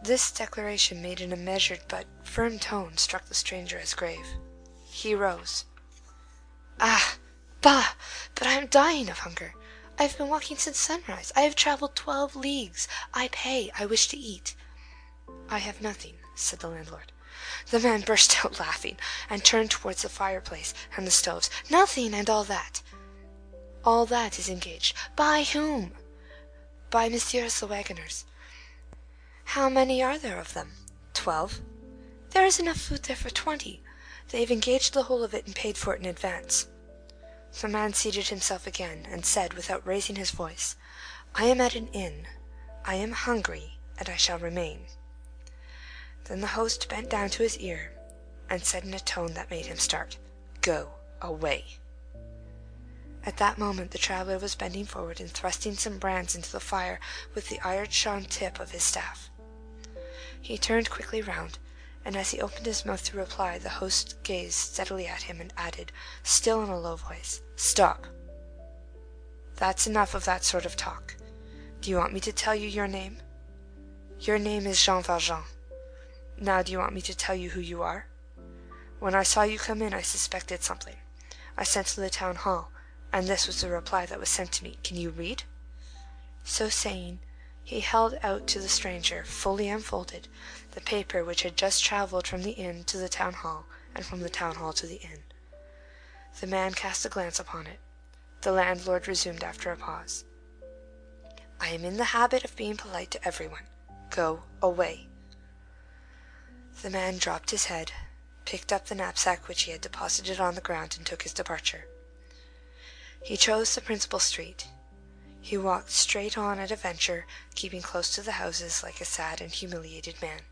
This declaration, made in a measured but firm tone, struck the stranger as grave. He rose. "Ah, bah! But I am dying of hunger. I have been walking since sunrise. I have travelled 12 leagues. I pay. I wish to eat." "I have nothing," said the landlord. The man burst out laughing, and turned towards the fireplace and the stoves. "Nothing, and all that." "All that is engaged." "By whom?" "By messieurs the wagoners." "How many are there of them?" 12. "There is enough food there for 20. They have engaged the whole of it and paid for it in advance." The man seated himself again, and said, without raising his voice, "I am at an inn. I am hungry, and I shall remain." Then the host bent down to his ear, and said in a tone that made him start, "Go away." At that moment the traveller was bending forward and thrusting some brands into the fire with the iron-shod tip of his staff. He turned quickly round, and as he opened his mouth to reply, the host gazed steadily at him and added, still in a low voice, "Stop. That's enough of that sort of talk. Do you want me to tell you your name? Your name is Jean Valjean. Now do you want me to tell you who you are? When I saw you come in, I suspected something. I sent to the town hall, and this was the reply that was sent to me. Can you read?" So saying, he held out to the stranger, fully unfolded, the paper which had just travelled from the inn to the town hall, and from the town hall to the inn. The man cast a glance upon it. The landlord resumed after a pause. I am in the habit of being polite to everyone. Go away." The man dropped his head, picked up the knapsack which he had deposited on the ground, and took his departure. He chose the principal street. He walked straight on at a venture, keeping close to the houses like a sad and humiliated man.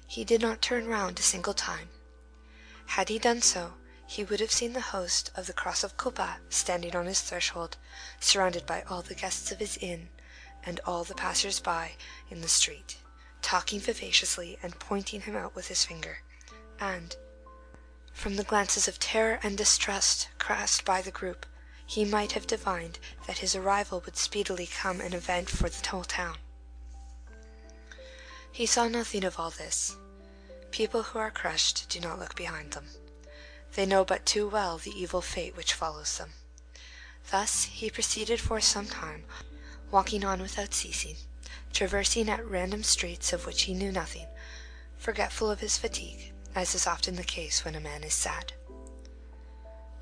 He did not turn round a single time. Had he done so, he would have seen the host of the Cross of Colbas standing on his threshold, surrounded by all the guests of his inn and all the passers-by in the street, talking vivaciously and pointing him out with his finger, and, from the glances of terror and distrust cast by the group, he might have divined that his arrival would speedily come an event for the whole town. He saw nothing of all this. People who are crushed do not look behind them. They know but too well the evil fate which follows them. Thus he proceeded for some time, walking on without ceasing, traversing at random streets of which he knew nothing, forgetful of his fatigue, as is often the case when a man is sad.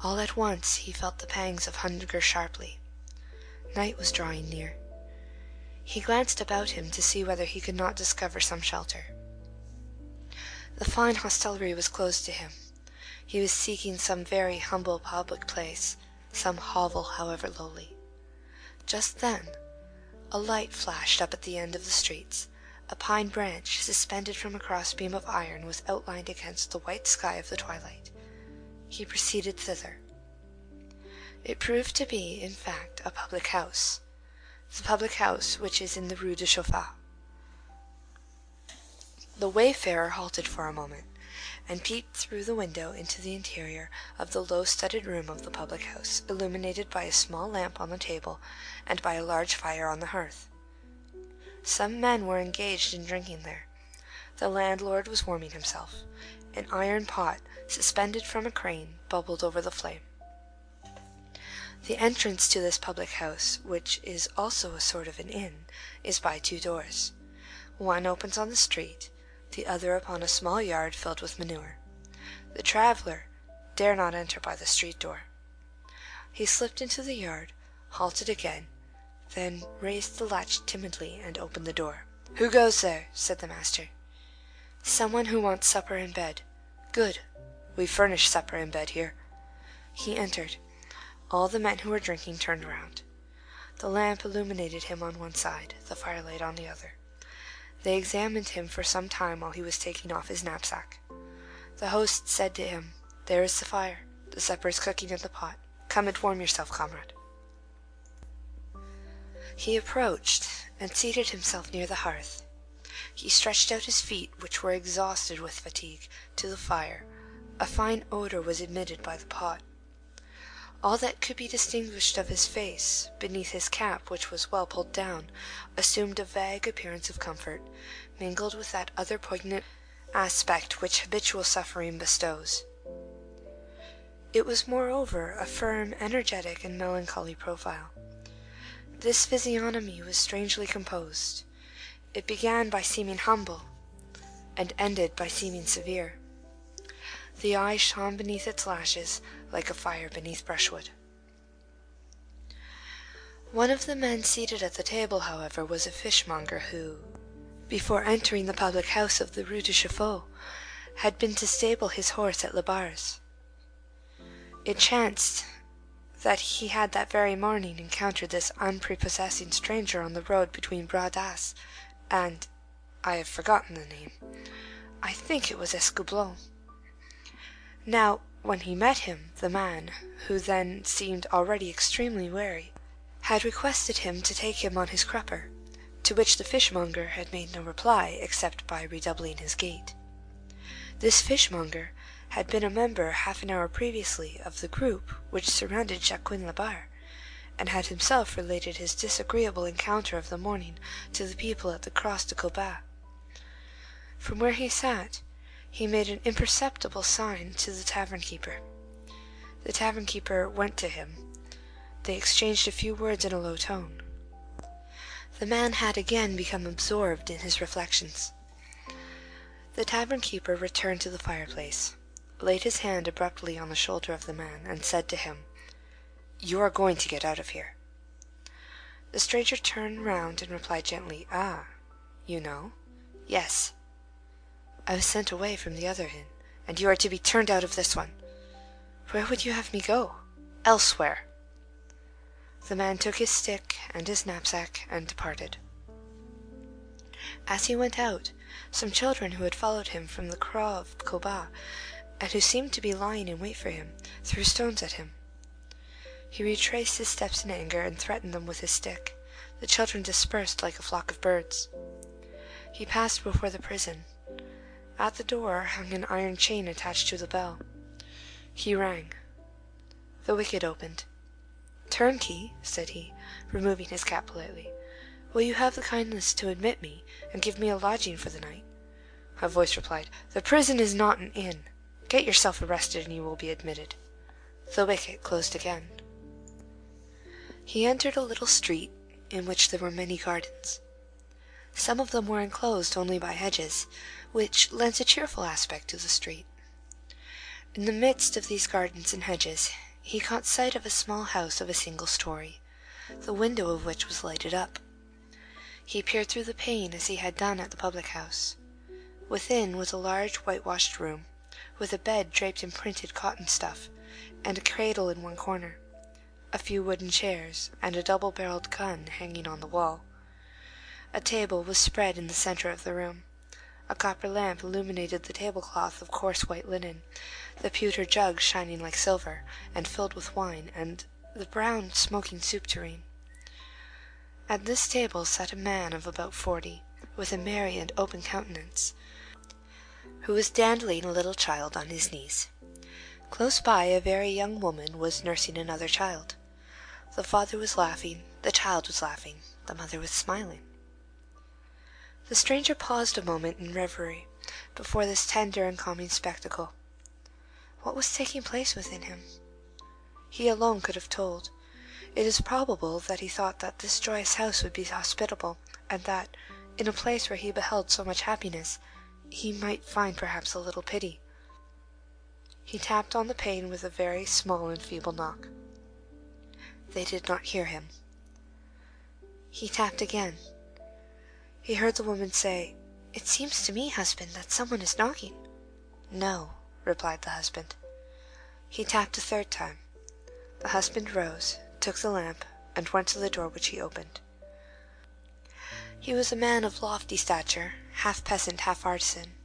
All at once he felt the pangs of hunger sharply. Night was drawing near. He glanced about him to see whether he could not discover some shelter. The fine hostelry was closed to him. He was seeking some very humble public place, some hovel, however lowly. Just then, a light flashed up at the end of the streets. A pine branch, suspended from a cross-beam of iron, was outlined against the white sky of the twilight. He proceeded thither. It proved to be, in fact, a public house. The public house which is in the Rue de Chauffat. The wayfarer halted for a moment, and peeped through the window into the interior of the low-studded room of the public house, illuminated by a small lamp on the table and by a large fire on the hearth. Some men were engaged in drinking there. The landlord was warming himself. An iron pot, suspended from a crane, bubbled over the flame. The entrance to this public house, which is also a sort of an inn, is by two doors. One opens on the street, the other upon a small yard filled with manure. The traveller dare not enter by the street door. He slipped into the yard, halted again, then raised the latch timidly and opened the door. "Who goes there?" said the master. "Someone who wants supper and bed." "Good. We furnish supper and bed here." He entered. All the men who were drinking turned round. The lamp illuminated him on one side, the firelight on the other. They examined him for some time while he was taking off his knapsack. The host said to him, "There is the fire. The supper is cooking in the pot. Come and warm yourself, comrade." He approached and seated himself near the hearth. He stretched out his feet, which were exhausted with fatigue, to the fire. A fine odor was emitted by the pot. All that could be distinguished of his face, beneath his cap, which was well pulled down, assumed a vague appearance of comfort, mingled with that other poignant aspect which habitual suffering bestows. It was moreover a firm, energetic, and melancholy profile. This physiognomy was strangely composed. It began by seeming humble, and ended by seeming severe. The eye shone beneath its lashes like a fire beneath brushwood. One of the men seated at the table, however, was a fishmonger who, before entering the public house of the Rue de Chauffat, had been to stable his horse at Le Bar's. It chanced that he had that very morning encountered this unprepossessing stranger on the road between Bras and I have forgotten the name. I think it was Escoubleau. Now, when he met him, the man, who then seemed already extremely weary, had requested him to take him on his crupper, to which the fishmonger had made no reply except by redoubling his gait. This fishmonger had been a member half an hour previously of the group which surrounded Jacquin Labarre, and had himself related his disagreeable encounter of the morning to the people at the Cross de Colbas. From where he sat, he made an imperceptible sign to the tavern-keeper. The tavern-keeper went to him. They exchanged a few words in a low tone. The man had again become absorbed in his reflections. The tavern-keeper returned to the fireplace, laid his hand abruptly on the shoulder of the man, and said to him, "You are going to get out of here." The stranger turned round and replied gently, "Ah, you know?" "Yes." "I was sent away from the other inn, and you are to be turned out of this one." "Where would you have me go?" "Elsewhere." The man took his stick and his knapsack and departed. As he went out, some children who had followed him from the Croix of Colbas, and who seemed to be lying in wait for him, threw stones at him. He retraced his steps in anger and threatened them with his stick. The children dispersed like a flock of birds. He passed before the prison. At the door hung an iron chain attached to the bell. He rang. The wicket opened. "Turnkey," said he, removing his cap politely, "will you have the kindness to admit me, and give me a lodging for the night?" A voice replied, "The prison is not an inn. Get yourself arrested, and you will be admitted." The wicket closed again. He entered a little street, in which there were many gardens. Some of them were enclosed only by hedges, which lent a cheerful aspect to the street. In the midst of these gardens and hedges, he caught sight of a small house of a single story, the window of which was lighted up. He peered through the pane as he had done at the public house. Within was a large whitewashed room, with a bed draped in printed cotton stuff, and a cradle in one corner, a few wooden chairs, and a double-barreled gun hanging on the wall. A table was spread in the centre of the room. A copper lamp illuminated the tablecloth of coarse white linen, the pewter jug shining like silver, and filled with wine, and the brown smoking soup tureen. At this table sat a man of about 40, with a merry and open countenance, who was dandling a little child on his knees. Close by, a very young woman was nursing another child. The father was laughing, the child was laughing, the mother was smiling. The stranger paused a moment in reverie before this tender and calming spectacle. What was taking place within him? He alone could have told. It is probable that he thought that this joyous house would be hospitable, and that, in a place where he beheld so much happiness, he might find perhaps a little pity. He tapped on the pane with a very small and feeble knock. They did not hear him. He tapped again. He heard the woman say, "It seems to me, husband, that someone is knocking." "No," replied the husband. He tapped a third time. The husband rose, took the lamp, and went to the door, which he opened. He was a man of lofty stature, half peasant, half artisan.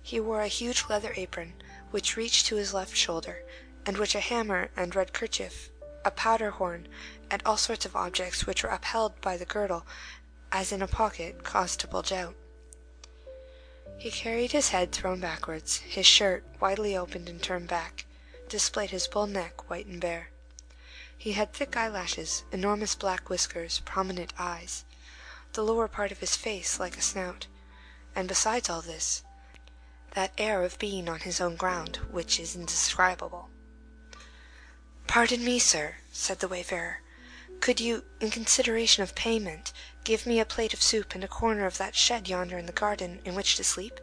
He wore a huge leather apron, which reached to his left shoulder, and which a hammer and red kerchief, a powder horn, and all sorts of objects which were upheld by the girdle, as in a pocket, caused to bulge out. He carried his head thrown backwards, his shirt, widely opened and turned back, displayed his bull neck, white and bare. He had thick eyelashes, enormous black whiskers, prominent eyes, the lower part of his face like a snout, and besides all this, that air of being on his own ground, which is indescribable. "Pardon me, sir," said the wayfarer. "Could you, in consideration of payment, give me a plate of soup and a corner of that shed yonder in the garden in which to sleep?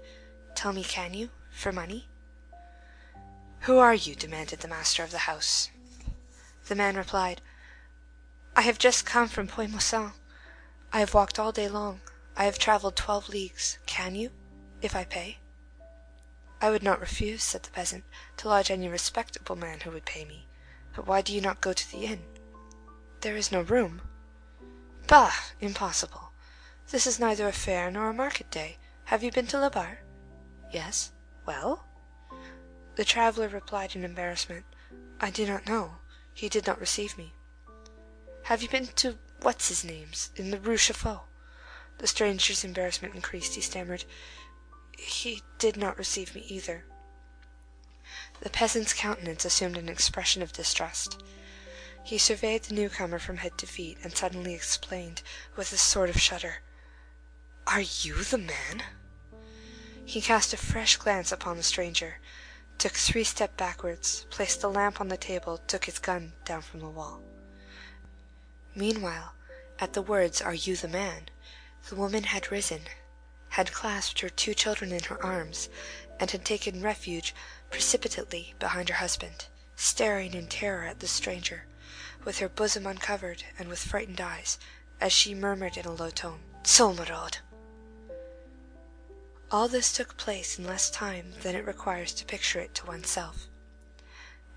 Tell me, can you, for money?" "Who are you?" demanded the master of the house. The man replied, "I have just come from Puy-Moisson. I have walked all day long. I have travelled 12 leagues. Can you, if I pay?" "I would not refuse," said the peasant, "to lodge any respectable man who would pay me. But why do you not go to the inn?" "There is no room." "Bah! Impossible. This is neither a fair nor a market day. Have you been to Le Bar?" "Yes." "Well?" The traveller replied in embarrassment, "I do not know. He did not receive me." "Have you been to what's-his-name's, in the Rue Chaffaut?" The stranger's embarrassment increased. He stammered, "He did not receive me either." The peasant's countenance assumed an expression of distrust. He surveyed the newcomer from head to feet, and suddenly exclaimed, with a sort of shudder, "Are you the man?" He cast a fresh glance upon the stranger, took 3 steps backwards, placed the lamp on the table, took his gun down from the wall. Meanwhile, at the words, "Are you the man?" the woman had risen, had clasped her 2 children in her arms, and had taken refuge precipitately behind her husband, staring in terror at the stranger, with her bosom uncovered and with frightened eyes, as she murmured in a low tone, "Solmerod!" All this took place in less time than it requires to picture it to oneself.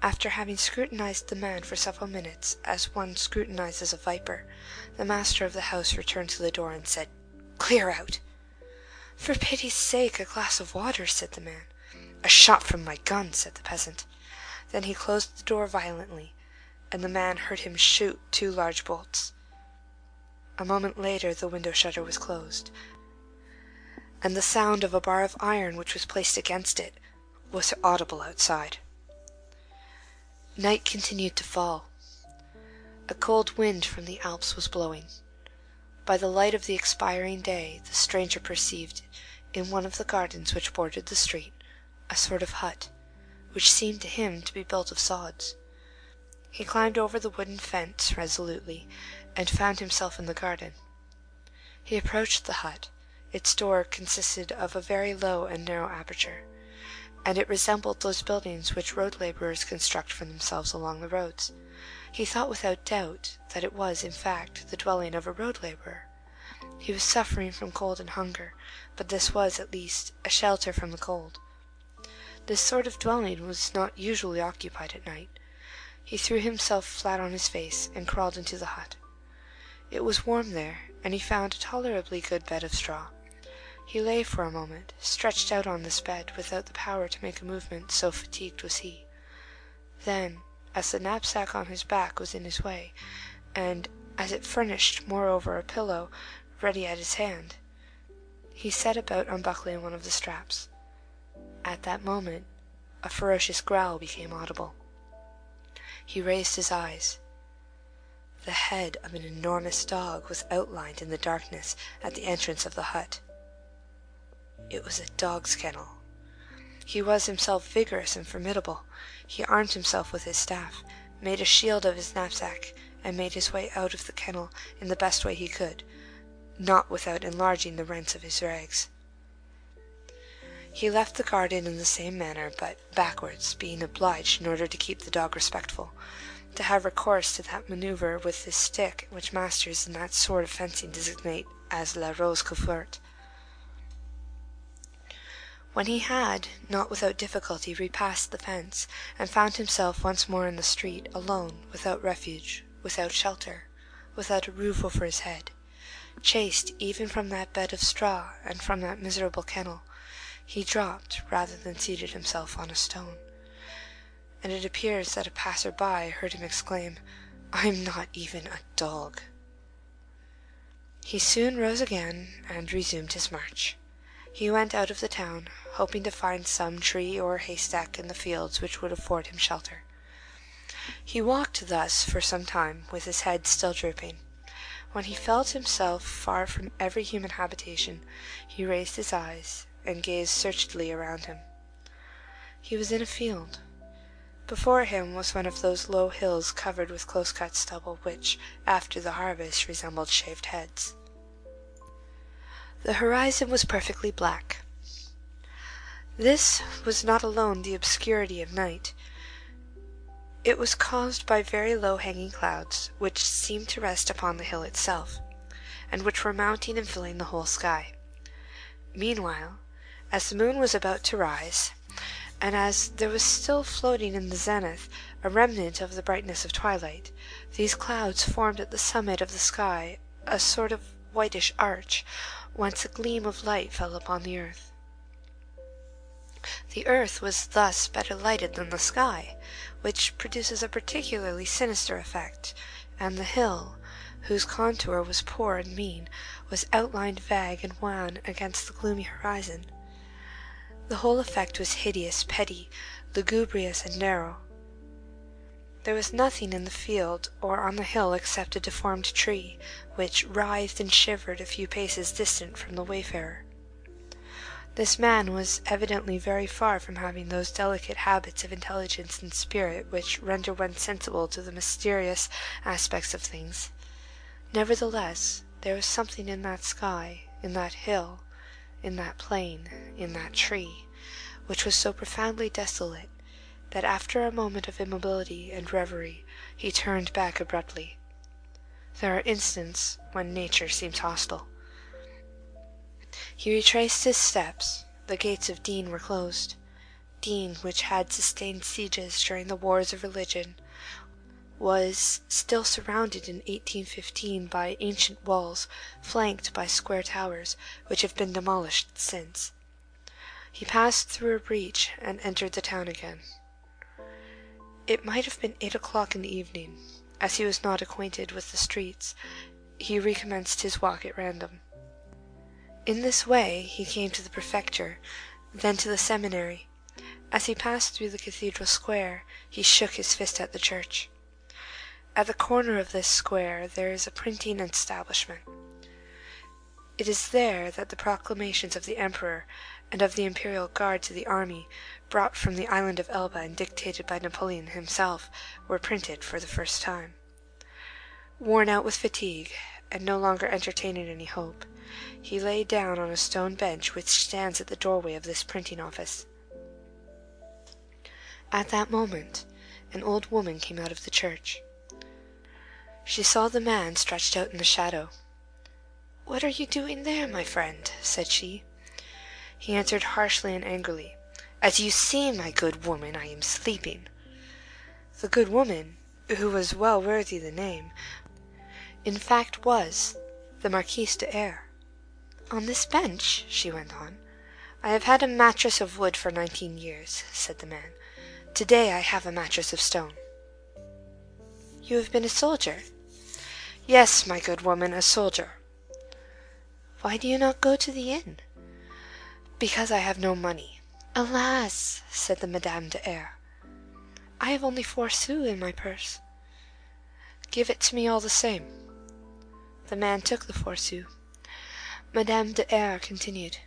After having scrutinized the man for several minutes, as one scrutinizes a viper, the master of the house returned to the door and said, "Clear out." "For pity's sake, a glass of water," said the man. "A shot from my gun," said the peasant. Then he closed the door violently, and the man heard him shoot 2 large bolts. A moment later the window shutter was closed, and the sound of a bar of iron which was placed against it was audible outside. Night continued to fall. A cold wind from the Alps was blowing. By the light of the expiring day, the stranger perceived, in one of the gardens which bordered the street, a sort of hut, which seemed to him to be built of sods. He climbed over the wooden fence resolutely, and found himself in the garden. He approached the hut. Its door consisted of a very low and narrow aperture, and it resembled those buildings which road laborers construct for themselves along the roads. He thought without doubt that it was, in fact, the dwelling of a road laborer. He was suffering from cold and hunger, but this was, at least, a shelter from the cold. This sort of dwelling was not usually occupied at night. He threw himself flat on his face and crawled into the hut. It was warm there, and he found a tolerably good bed of straw. He lay for a moment, stretched out on this bed, without the power to make a movement, so fatigued was he. Then, as the knapsack on his back was in his way, and as it furnished, moreover, a pillow ready at his hand, he set about unbuckling one of the straps. At that moment, a ferocious growl became audible. He raised his eyes. The head of an enormous dog was outlined in the darkness at the entrance of the hut. It was a dog's kennel. He was himself vigorous and formidable. He armed himself with his staff, made a shield of his knapsack, and made his way out of the kennel in the best way he could, not without enlarging the rents of his rags. He left the garden in the same manner, but backwards, being obliged, in order to keep the dog respectful, to have recourse to that maneuver with his stick which masters in that sort of fencing designate as la rose couverte. When he had, not without difficulty, repassed the fence, and found himself once more in the street, alone, without refuge, without shelter, without a roof over his head, chased even from that bed of straw and from that miserable kennel, he dropped rather than seated himself on a stone, and it appears that a passer-by heard him exclaim, "I'm not even a dog." He soon rose again and resumed his march. He went out of the town, hoping to find some tree or haystack in the fields which would afford him shelter. He walked thus for some time, with his head still drooping. When he felt himself far from every human habitation, he raised his eyes and gazed searchingly around him. He was in a field. Before him was one of those low hills covered with close-cut stubble which, after the harvest, resembled shaved heads. The horizon was perfectly black. This was not alone the obscurity of night. It was caused by very low-hanging clouds, which seemed to rest upon the hill itself, and which were mounting and filling the whole sky. Meanwhile, as the moon was about to rise, and as there was still floating in the zenith a remnant of the brightness of twilight, these clouds formed at the summit of the sky a sort of whitish arch, whence a gleam of light fell upon the earth. The earth was thus better lighted than the sky, which produces a particularly sinister effect, and the hill, whose contour was poor and mean, was outlined vague and wan against the gloomy horizon. The whole effect was hideous, petty, lugubrious, and narrow. There was nothing in the field or on the hill except a deformed tree, which writhed and shivered a few paces distant from the wayfarer. This man was evidently very far from having those delicate habits of intelligence and spirit which render one sensible to the mysterious aspects of things. Nevertheless, there was something in that sky, in that hill, in that plain, in that tree, which was so profoundly desolate, that after a moment of immobility and reverie, He turned back abruptly. There are instants when nature seems hostile. He retraced his steps. The gates of D were closed. D, which had sustained sieges during the wars of religion, was still surrounded in 1815 by ancient walls flanked by square towers which have been demolished since. He passed through a breach and entered the town again. It might have been 8 o'clock in the evening. As he was not acquainted with the streets, he recommenced his walk at random. In this way he came to the prefecture, then to the seminary. As he passed through the cathedral square, he shook his fist at the church. At the corner of this square there is a printing establishment. It is there that the proclamations of the emperor and of the imperial guard to the army, brought from the island of Elba and dictated by Napoleon himself, were printed for the first time. Worn out with fatigue, and no longer entertaining any hope, he lay down on a stone bench which stands at the doorway of this printing office. At that moment an old woman came out of the church. She saw the man stretched out in the shadow. "What are you doing there, my friend?" said she. He answered harshly and angrily, "As you see, my good woman, I am sleeping." The good woman, who was well worthy the name, in fact was the Marquise de R. "On this bench," she went on. "I have had a mattress of wood for 19 years," said the man. "Today I have a mattress of stone." "You have been a soldier?" "Yes, my good woman, a soldier." "Why do you not go to the inn?" "Because I have no money." "Alas!" said the Madame de R. "I have only 4 sous in my purse." "Give it to me all the same." The man took the 4 sous. Madame de R. continued,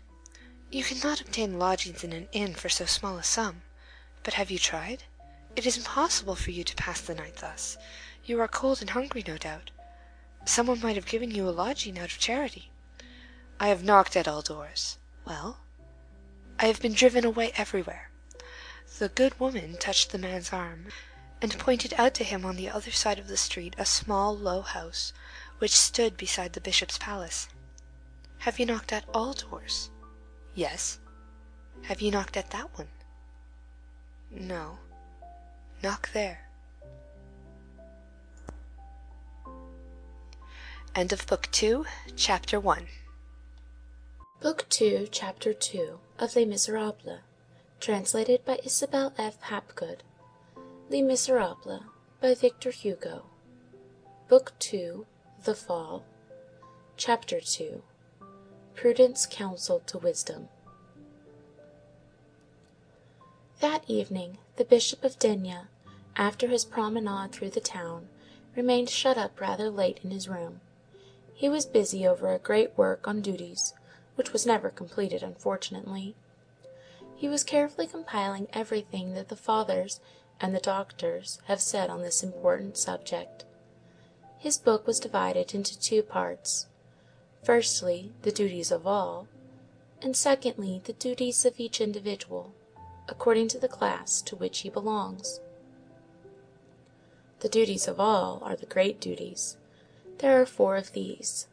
"You cannot obtain lodgings in an inn for so small a sum. But have you tried? It is impossible for you to pass the night thus. You are cold and hungry, no doubt. Someone might have given you a lodging out of charity." "I have knocked at all doors." "Well?" "I have been driven away everywhere." The good woman touched the man's arm, and pointed out to him on the other side of the street a small low house, which stood beside the bishop's palace. "Have you knocked at all doors?" "Yes." "Have you knocked at that one?" "No." "Knock there." End of Book 2, Chapter 1. Book 2, Chapter 2 of Les Misérables, translated by Isabel F. Hapgood. Les Misérables by Victor Hugo. Book 2, The Fall. Chapter 2, Prudence Counselled to Wisdom. That evening the Bishop of D, after his promenade through the town, remained shut up rather late in his room. He was busy over a great work on duties, which was never completed, unfortunately. He was carefully compiling everything that the fathers and the doctors have said on this important subject. His book was divided into 2 parts. Firstly, the duties of all, and secondly, the duties of each individual, according to the class to which he belongs. The duties of all are the great duties. There are 4 of these.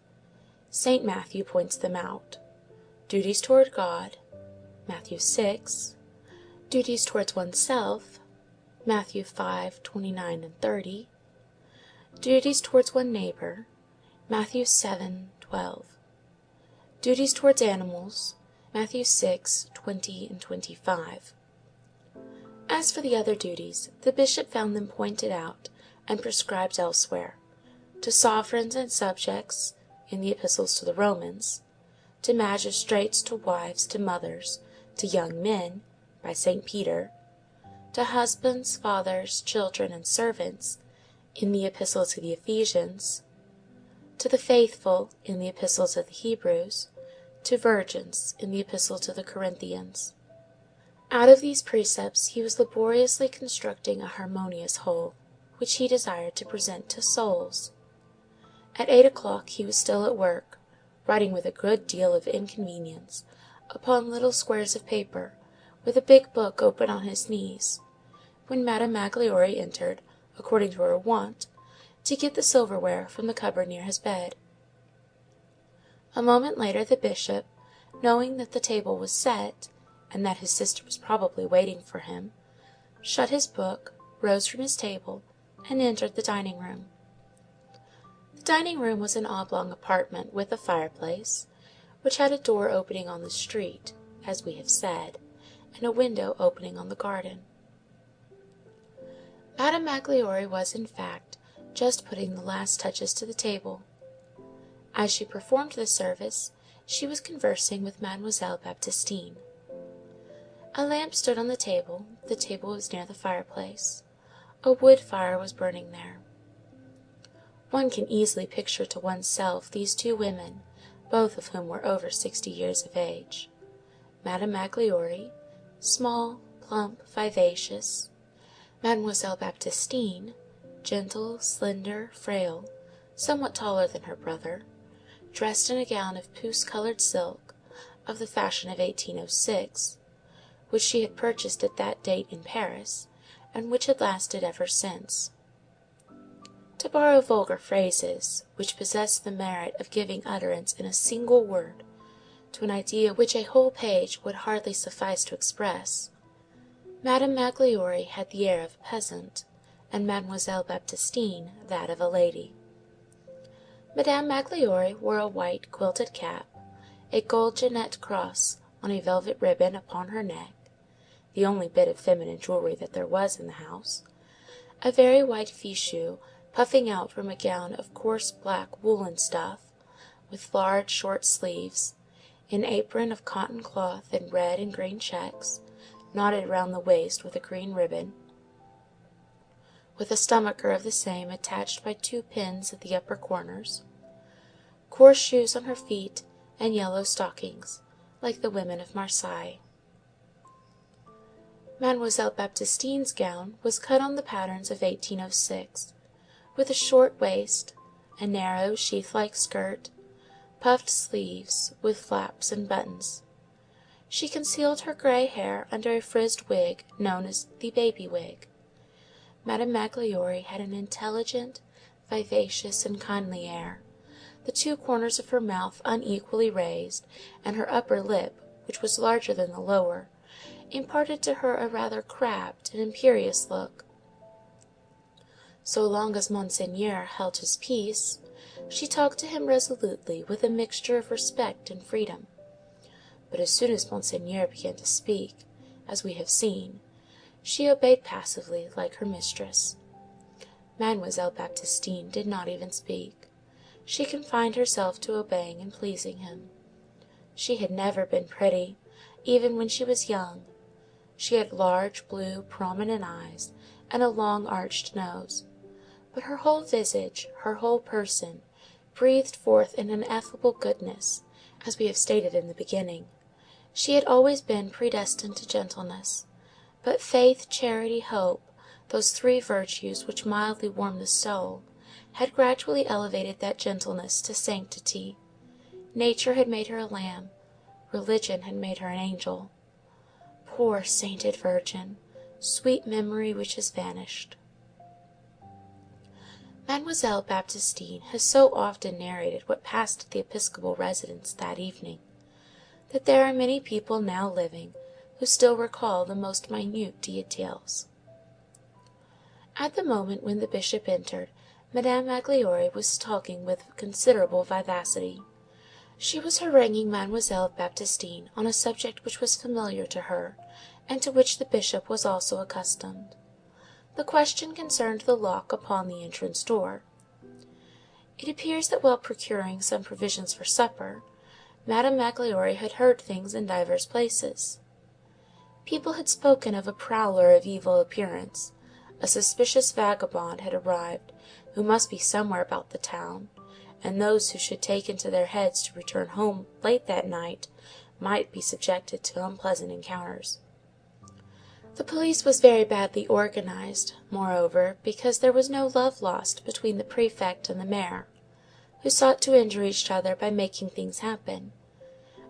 St. Matthew points them out. Duties toward God, Matthew 6. Duties towards oneself, Matthew 5, 29 and 30. Duties towards one neighbor, Matthew 7, 12. Duties towards animals, Matthew 6, 20 and 25. As for the other duties, the bishop found them pointed out and prescribed elsewhere, to sovereigns and subjects, in the epistles to the Romans, to magistrates, to wives, to mothers, to young men, by St. Peter, to husbands, fathers, children, and servants, in the epistle to the Ephesians, to the faithful, in the epistle to the Hebrews, to virgins, in the epistle to the Corinthians. Out of these precepts he was laboriously constructing a harmonious whole, which he desired to present to souls. At 8 o'clock he was still at work, writing with a good deal of inconvenience, upon little squares of paper, with a big book open on his knees, when Madame Magloire entered, according to her wont, to get the silverware from the cupboard near his bed. A moment later the Bishop, knowing that the table was set, and that his sister was probably waiting for him, shut his book, rose from his table, and entered the dining-room. The dining-room was an oblong apartment with a fireplace, which had a door opening on the street, as we have said, and a window opening on the garden. Madame Magloire was, in fact, just putting the last touches to the table. As she performed this service, she was conversing with Mademoiselle Baptistine. A lamp stood on the table was near the fireplace. A wood fire was burning there. One can easily picture to oneself these two women, both of whom were over 60 years of age. Madame Magloire, small, plump, vivacious; Mademoiselle Baptistine, gentle, slender, frail, somewhat taller than her brother, dressed in a gown of puce-colored silk, of the fashion of 1806, which she had purchased at that date in Paris, and which had lasted ever since. To borrow vulgar phrases, which possess the merit of giving utterance in a single word to an idea which a whole page would hardly suffice to express, Madame Magloire had the air of a peasant, and Mademoiselle Baptistine that of a lady. Madame Magloire wore a white quilted cap, a gold Jeannette cross on a velvet ribbon upon her neck, the only bit of feminine jewelry that there was in the house, a very white fichu puffing out from a gown of coarse black woollen stuff, with large short sleeves, an apron of cotton cloth in red and green checks, knotted round the waist with a green ribbon, with a stomacher of the same attached by 2 pins at the upper corners, coarse shoes on her feet, and yellow stockings, like the women of Marseilles. Mademoiselle Baptistine's gown was cut on the patterns of 1806, with a short waist, a narrow sheath-like skirt, puffed sleeves, with flaps and buttons. She concealed her gray hair under a frizzed wig known as the baby wig. Madame Magloire had an intelligent, vivacious, and kindly air, the 2 corners of her mouth unequally raised, and her upper lip, which was larger than the lower, imparted to her a rather crabbed and imperious look. So long as Monseigneur held his peace, she talked to him resolutely with a mixture of respect and freedom; but as soon as Monseigneur began to speak, as we have seen, she obeyed passively like her mistress. Mademoiselle Baptistine did not even speak. She confined herself to obeying and pleasing him. She had never been pretty, even when she was young. She had large, blue, prominent eyes, and a long arched nose; but her whole visage, her whole person, breathed forth an ineffable goodness, as we have stated in the beginning. She had always been predestined to gentleness; but faith, charity, hope, those 3 virtues which mildly warm the soul, had gradually elevated that gentleness to sanctity. Nature had made her a lamb; religion had made her an angel. Poor sainted virgin! Sweet memory which has vanished! Mademoiselle Baptistine has so often narrated what passed at the episcopal residence that evening, that there are many people now living who still recall the most minute details. At the moment when the Bishop entered, Madame Magloire was talking with considerable vivacity. She was haranguing Mademoiselle Baptistine on a subject which was familiar to her, and to which the Bishop was also accustomed. The question concerned the lock upon the entrance door. It appears that while procuring some provisions for supper, Madame Magloire had heard things in divers places. People had spoken of a prowler of evil appearance; a suspicious vagabond had arrived, who must be somewhere about the town, and those who should take into their heads to return home late that night might be subjected to unpleasant encounters. The police was very badly organized, moreover, because there was no love lost between the prefect and the mayor, who sought to injure each other by making things happen.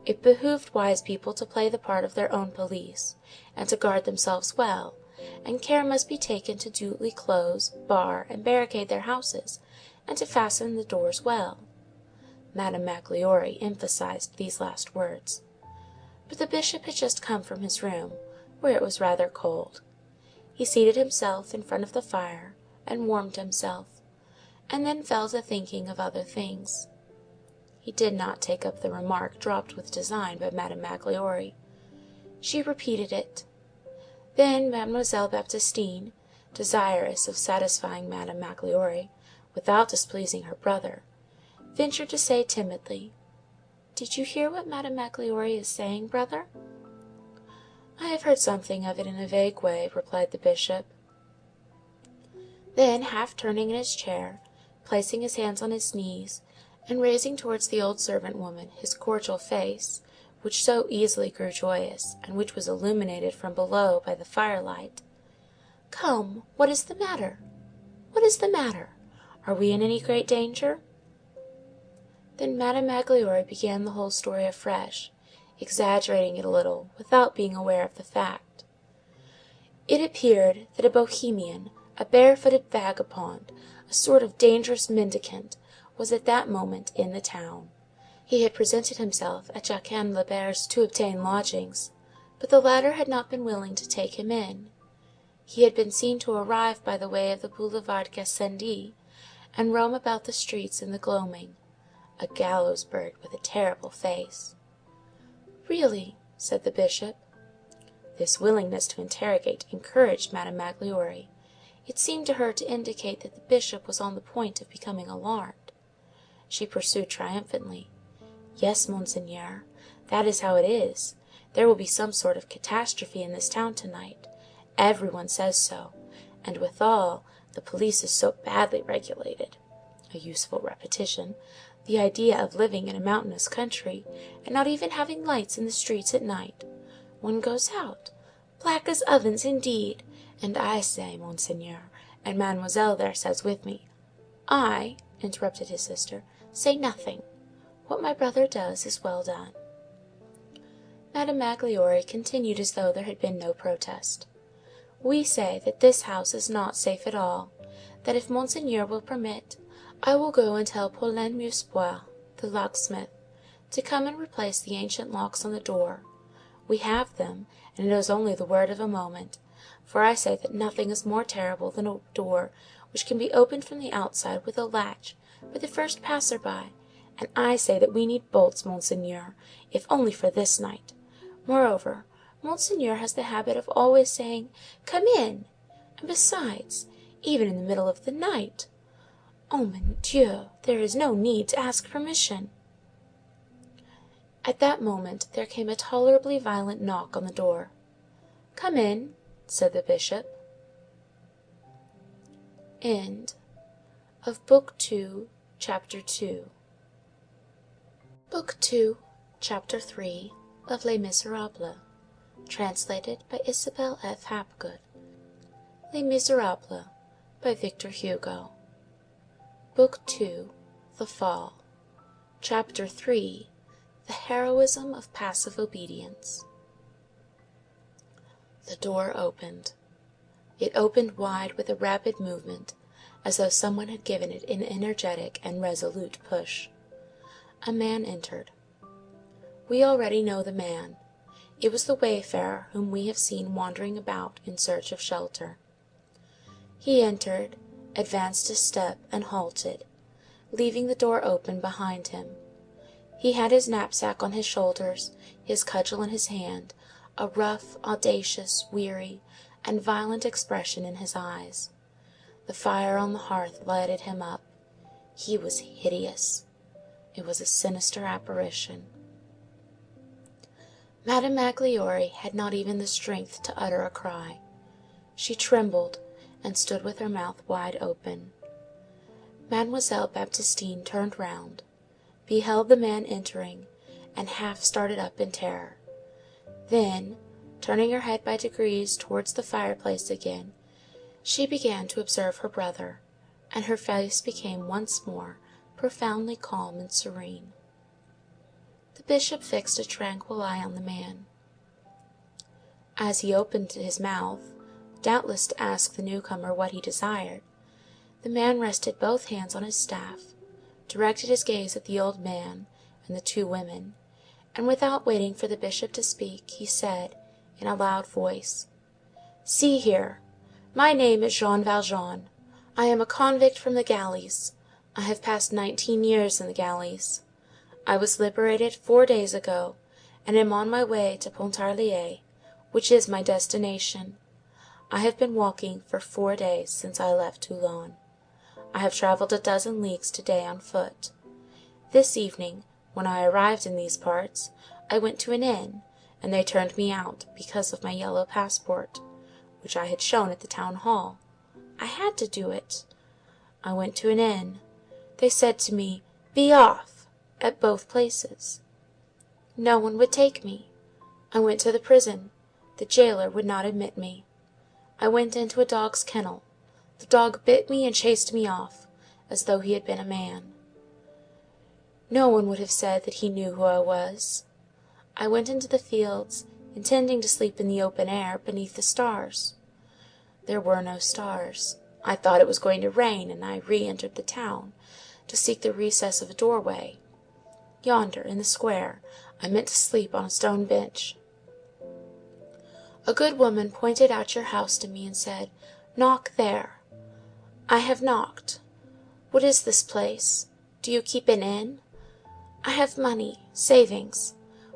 It behooved wise people to play the part of their own police, and to guard themselves well, and care must be taken to duly close, bar, and barricade their houses, and to fasten the doors well. Madame Magloire emphasized these last words. But the Bishop had just come from his room, where it was rather cold. He seated himself in front of the fire, and warmed himself, and then fell to thinking of other things. He did not take up the remark dropped with design by Madame Magloire. She repeated it. Then Mademoiselle Baptistine, desirous of satisfying Madame Magloire, without displeasing her brother, ventured to say timidly, "Did you hear what Madame Magloire is saying, brother?" "I have heard something of it in a vague way," replied the Bishop. Then, half turning in his chair, placing his hands on his knees, and raising towards the old servant-woman his cordial face, which so easily grew joyous, and which was illuminated from below by the firelight, "Come, what is the matter? What is the matter? Are we in any great danger?" Then Madame Magloire began the whole story afresh, exaggerating it a little, without being aware of the fact. It appeared that a Bohemian, a barefooted vagabond, a sort of dangerous mendicant, was at that moment in the town. He had presented himself at Jacquin Labert's to obtain lodgings, but the latter had not been willing to take him in. He had been seen to arrive by the way of the Boulevard Gassendi, and roam about the streets in the gloaming, a gallows bird with a terrible face. "Really," said the Bishop. This willingness to interrogate encouraged Madame Magloire. It seemed to her to indicate that the Bishop was on the point of becoming alarmed. She pursued triumphantly, "Yes, Monseigneur, that is how it is. There will be some sort of catastrophe in this town to-night. Every one says so, and withal, the police is so badly regulated." A useful repetition. The idea of living in a mountainous country, and not even having lights in the streets at night. One goes out, black as ovens indeed, and I say, Monseigneur, and Mademoiselle there says with me, "I," interrupted his sister, "say nothing. What my brother does is well done." Madame Magloire continued as though there had been no protest. "We say that this house is not safe at all; that if Monseigneur will permit, I will go and tell Paulin Muspoir, the locksmith, to come and replace the ancient locks on the door. We have them, and it is only the word of a moment, for I say that nothing is more terrible than a door which can be opened from the outside with a latch by the first passer-by, and I say that we need bolts, Monseigneur, if only for this night. Moreover, Monseigneur has the habit of always saying, 'Come in,' and besides, even in the middle of the night, oh, mon Dieu, there is no need to ask permission." At that moment there came a tolerably violent knock on the door. "Come in," said the Bishop. End of Book 2, Chapter 2. Book 2, Chapter 3 of Les Misérables, translated by Isabel F. Hapgood. Les Misérables, by Victor Hugo. Book 2, The Fall. Chapter 3, The Heroism of Passive Obedience. The door opened. It opened wide with a rapid movement, as though someone had given it an energetic and resolute push. A man entered. We already know the man. It was the wayfarer whom we have seen wandering about in search of shelter. He entered, advanced a step, and halted, leaving the door open behind him. He had his knapsack on his shoulders, his cudgel in his hand, a rough, audacious, weary, and violent expression in his eyes. The fire on the hearth lighted him up. He was hideous. It was a sinister apparition. Madame Magloire had not even the strength to utter a cry. She trembled, and stood with her mouth wide open. Mademoiselle Baptistine turned round, beheld the man entering, and half started up in terror. Then, turning her head by degrees towards the fireplace again, she began to observe her brother, and her face became once more profoundly calm and serene. The Bishop fixed a tranquil eye on the man. As he opened his mouth, doubtless to ask the newcomer what he desired. The man rested both hands on his staff, directed his gaze at the old man and the two women, and without waiting for the bishop to speak, he said, in a loud voice, "See here, my name is Jean Valjean. I am a convict from the galleys. I have passed 19 years in the galleys. I was liberated 4 days ago, and am on my way to Pontarlier, which is my destination. I have been walking for 4 days since I left Toulon. I have travelled a dozen leagues to-day on foot. This evening, when I arrived in these parts, I went to an inn, and they turned me out because of my yellow passport, which I had shown at the town hall. I had to do it. I went to an inn. They said to me, 'Be off,' at both places. No one would take me. I went to the prison. The jailer would not admit me. I went into a dog's kennel. The dog bit me and chased me off, as though he had been a man. No one would have said that he knew who I was. I went into the fields, intending to sleep in the open air, beneath the stars. There were no stars. I thought it was going to rain, and I re-entered the town, to seek the recess of a doorway. Yonder, in the square, I meant to sleep on a stone bench. A good woman pointed out your house to me and said, 'Knock there.' I have knocked. What is this place? Do you keep an inn? I have money, savings,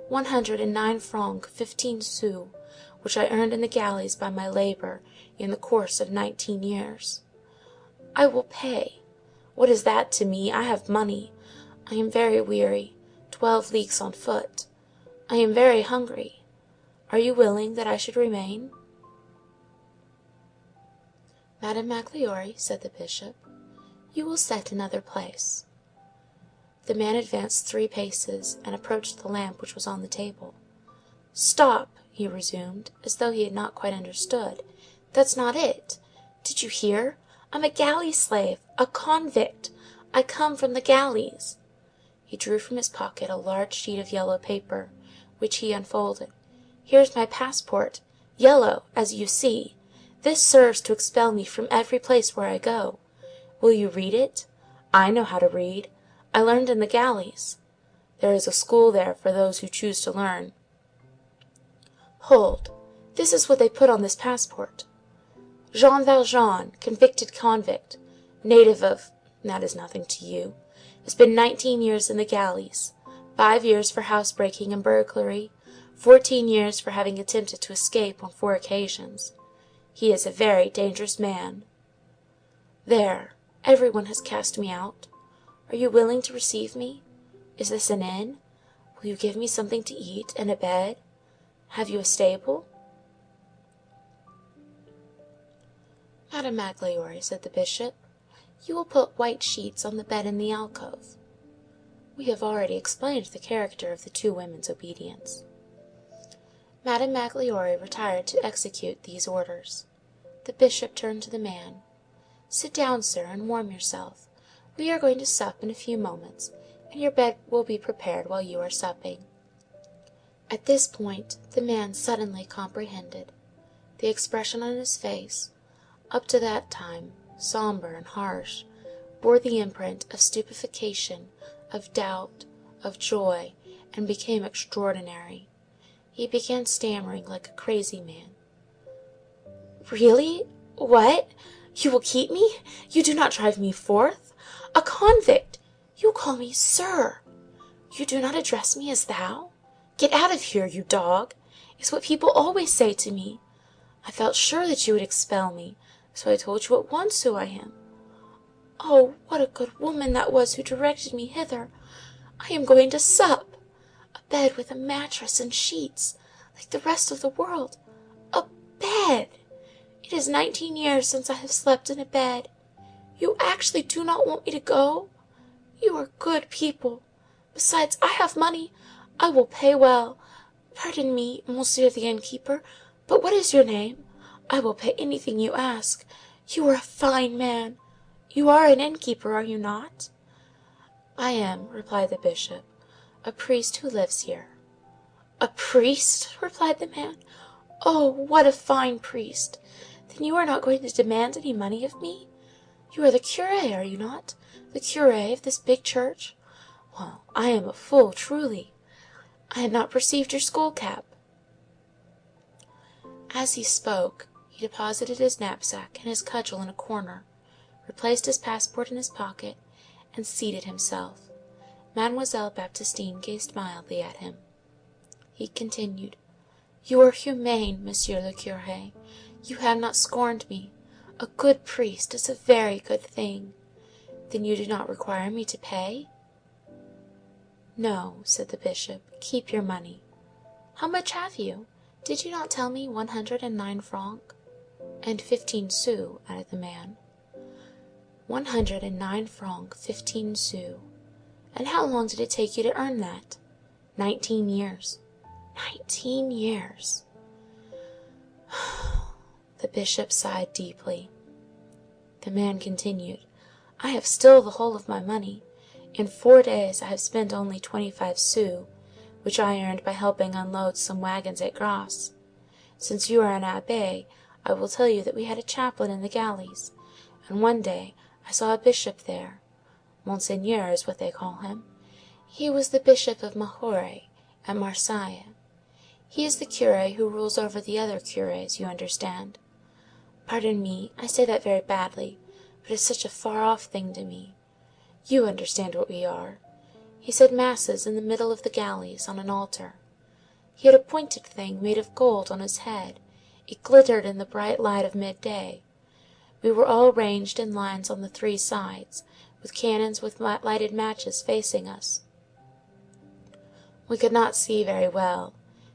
109 francs 15 sous, which I earned in the galleys by my labor in the course of 19 years. I will pay. What is that to me? I have money. I am very weary, 12 leagues on foot. I am very hungry. Are you willing that I should remain?" "Madame Magloire," said the bishop, "you will set another place." The man advanced 3 paces, and approached the lamp which was on the table. "Stop," he resumed, as though he had not quite understood. "That's not it. Did you hear? I'm a galley slave, a convict. I come from the galleys." He drew from his pocket a large sheet of yellow paper, which he unfolded. "Here's my passport, yellow, as you see. This serves to expel me from every place where I go. Will you read it? I know how to read. I learned in the galleys. There is a school there for those who choose to learn. Hold, this is what they put on this passport. Jean Valjean, convicted convict, native of, that is nothing to you, has been 19 years in the galleys, 5 years for housebreaking and burglary, 14 years for having attempted to escape on 4 occasions. He is a very dangerous man. There, everyone has cast me out. Are you willing to receive me? Is this an inn? Will you give me something to eat and a bed? Have you a stable?" "Madame Magloire," said the bishop, "you will put white sheets on the bed in the alcove." We have already explained the character of the 2 women's obedience. Madame Magloire retired to execute these orders. The bishop turned to the man. "Sit down, sir, and warm yourself. We are going to sup in a few moments, and your bed will be prepared while you are supping." At this point the man suddenly comprehended. The expression on his face, up to that time sombre and harsh, bore the imprint of stupefaction, of doubt, of joy, and became extraordinary. He began stammering like a crazy man. "Really? What? You will keep me? You do not drive me forth? A convict! You call me sir! You do not address me as thou? Get out of here, you dog! Is what people always say to me. I felt sure that you would expel me, so I told you at once who I am. Oh, what a good woman that was who directed me hither! I am going to sup. A bed with a mattress and sheets, like the rest of the world. A bed! It is 19 years since I have slept in a bed. You actually do not want me to go? You are good people. Besides, I have money. I will pay well. Pardon me, monsieur the innkeeper, but what is your name? I will pay anything you ask. You are a fine man. You are an innkeeper, are you not?" "I am," replied the bishop, "a priest who lives here." "A priest?" replied the man. "Oh, what a fine priest! Then you are not going to demand any money of me? You are the curé, are you not? The curé of this big church? Well, I am a fool, truly. I had not perceived your skull-cap." As he spoke, he deposited his knapsack and his cudgel in a corner, replaced his passport in his pocket, and seated himself. Mademoiselle Baptistine gazed mildly at him. He continued, "You are humane, Monsieur le Curé. You have not scorned me. A good priest is a very good thing. Then you do not require me to pay?" "No," said the Bishop. "Keep your money." "How much have you? Did you not tell me 109 francs?" "And 15 sous," added the man. 109 francs, 15 sous. And how long did it take you to earn that?" 19 years. 19 years. The Bishop sighed deeply. The man continued, "I have still the whole of my money. In 4 days I have spent only 25 sous, which I earned by helping unload some wagons at Grasse. Since you are an abbé, I will tell you that we had a chaplain in the galleys, and one day I saw a bishop there. Monseigneur is what they call him. He was the Bishop of Mahore, at Marseilles. He is the curé who rules over the other curés, you understand. Pardon me, I say that very badly, but it's such a far-off thing to me. You understand what we are. He said masses in the middle of the galleys, on an altar. He had a pointed thing made of gold on his head. It glittered in the bright light of midday. We were all ranged in lines on the 3 sides, with cannons with lighted matches facing us. We could not see very well.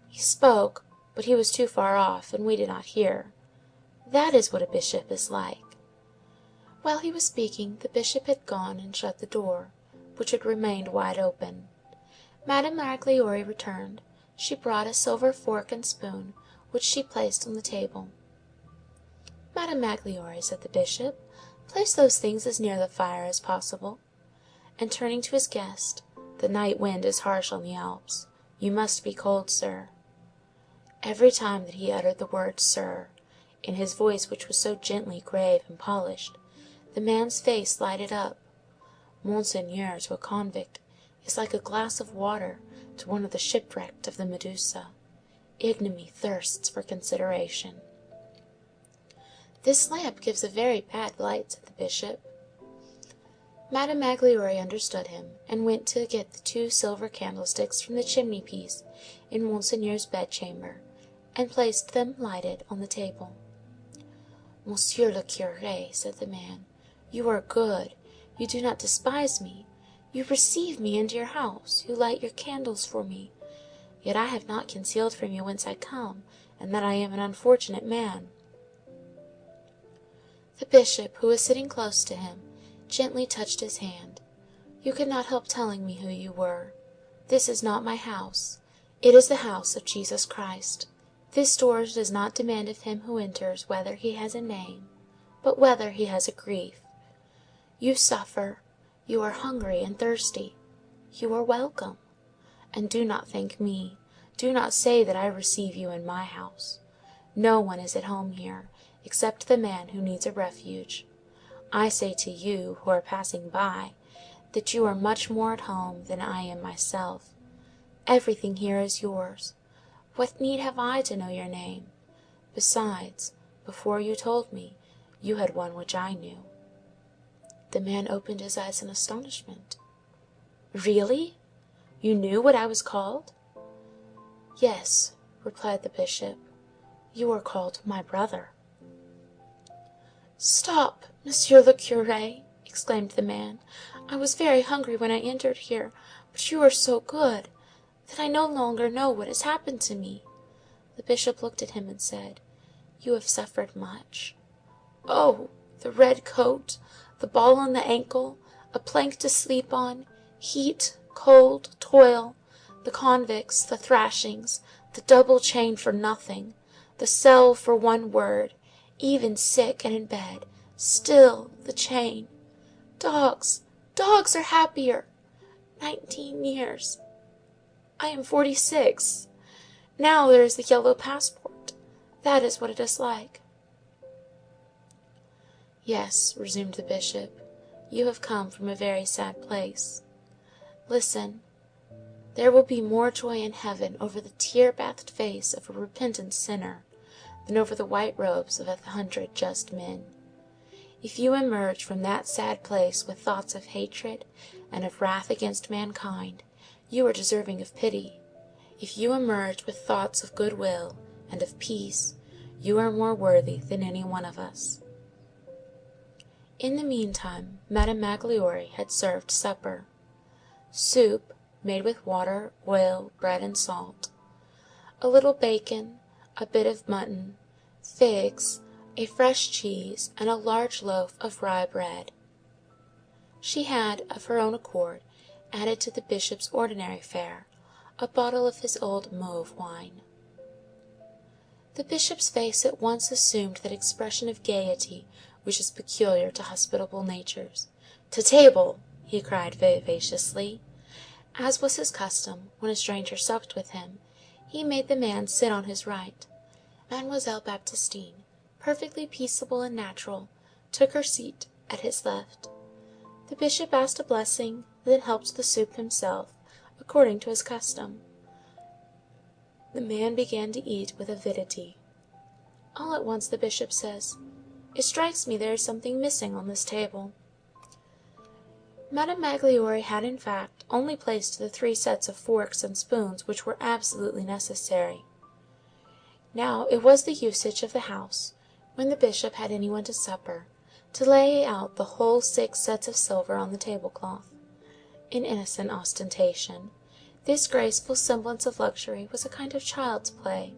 He spoke, but he was too far off, and we did not hear. That is what a bishop is like." While he was speaking, the Bishop had gone and shut the door, which had remained wide open. Madame Magloire returned. She brought a silver fork and spoon, which she placed on the table. "Madame Magloire," said the Bishop, "place those things as near the fire as possible." And turning to his guest, "The night wind is harsh on the Alps. You must be cold, sir." Every time that he uttered the word "sir," in his voice which was so gently grave and polished, the man's face lighted up. Monseigneur to a convict is like a glass of water to one of the shipwrecked of the Medusa. Ignominy thirsts for consideration. "This lamp gives a very bad light," said the Bishop. Madame Magloire understood him, and went to get the 2 silver candlesticks from the chimney-piece in Monseigneur's bedchamber, and placed them lighted on the table. "Monsieur le Curé," said the man, "you are good. You do not despise me. You receive me into your house. You light your candles for me. Yet I have not concealed from you whence I come, and that I am an unfortunate man." The Bishop, who was sitting close to him, gently touched his hand. "You could not help telling me who you were. This is not my house. It is the house of Jesus Christ. This door does not demand of him who enters whether he has a name, but whether he has a grief. You suffer. You are hungry and thirsty. You are welcome. And do not thank me. Do not say that I receive you in my house. No one is at home here, except the man who needs a refuge. I say to you, who are passing by, that you are much more at home than I am myself. Everything here is yours. What need have I to know your name? Besides, before you told me, you had one which I knew." The man opened his eyes in astonishment. "Really? You knew what I was called?" "Yes," replied the Bishop. "You are called my brother." "Stop, Monsieur le Curé," exclaimed the man. "I was very hungry when I entered here, but you are so good that I no longer know what has happened to me." The Bishop looked at him and said, "You have suffered much." "Oh, the red coat, the ball on the ankle, a plank to sleep on, heat, cold, toil, the convicts, the thrashings, the double chain for nothing, the cell for one word, even sick and in bed, still the chain. Dogs, dogs are happier. 19 years. I am 46. Now there is the yellow passport. That is what it is like." Yes, resumed the bishop, you have come from a very sad place. Listen. There will be more joy in heaven over the tear-bathed face of a repentant sinner than over the white robes of 100 just men. If you emerge from that sad place with thoughts of hatred and of wrath against mankind, you are deserving of pity. If you emerge with thoughts of goodwill and of peace, you are more worthy than any one of us. In the meantime, Madame Magloire had served supper. Soup, made with water, oil, bread, and salt. A little bacon, a bit of mutton, figs, a fresh cheese, and a large loaf of rye bread. She had, of her own accord, added to the bishop's ordinary fare a bottle of his old mauve wine. The bishop's face at once assumed that expression of gaiety which is peculiar to hospitable natures. "To table!" he cried vivaciously. As was his custom, when a stranger supped with him, he made the man sit on his right. Mademoiselle Baptistine, perfectly peaceable and natural, took her seat at his left. The bishop asked a blessing, then helped the soup himself, according to his custom. The man began to eat with avidity. All at once the bishop says, "It strikes me there is something missing on this table." Madame Magloire had, in fact, only placed the 3 sets of forks and spoons which were absolutely necessary. Now it was the usage of the house, when the bishop had any one to supper, to lay out the whole 6 sets of silver on the tablecloth. In innocent ostentation, this graceful semblance of luxury was a kind of child's play,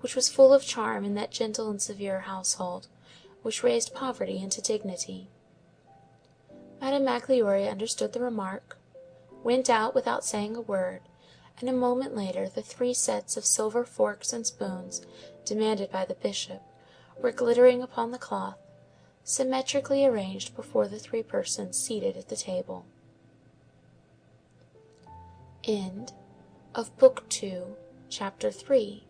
which was full of charm in that gentle and severe household, which raised poverty into dignity. Madame Magloire understood the remark, went out without saying a word, and a moment later the 3 sets of silver forks and spoons demanded by the bishop were glittering upon the cloth, symmetrically arranged before the 3 persons seated at the table. End of Book 2, Chapter 3.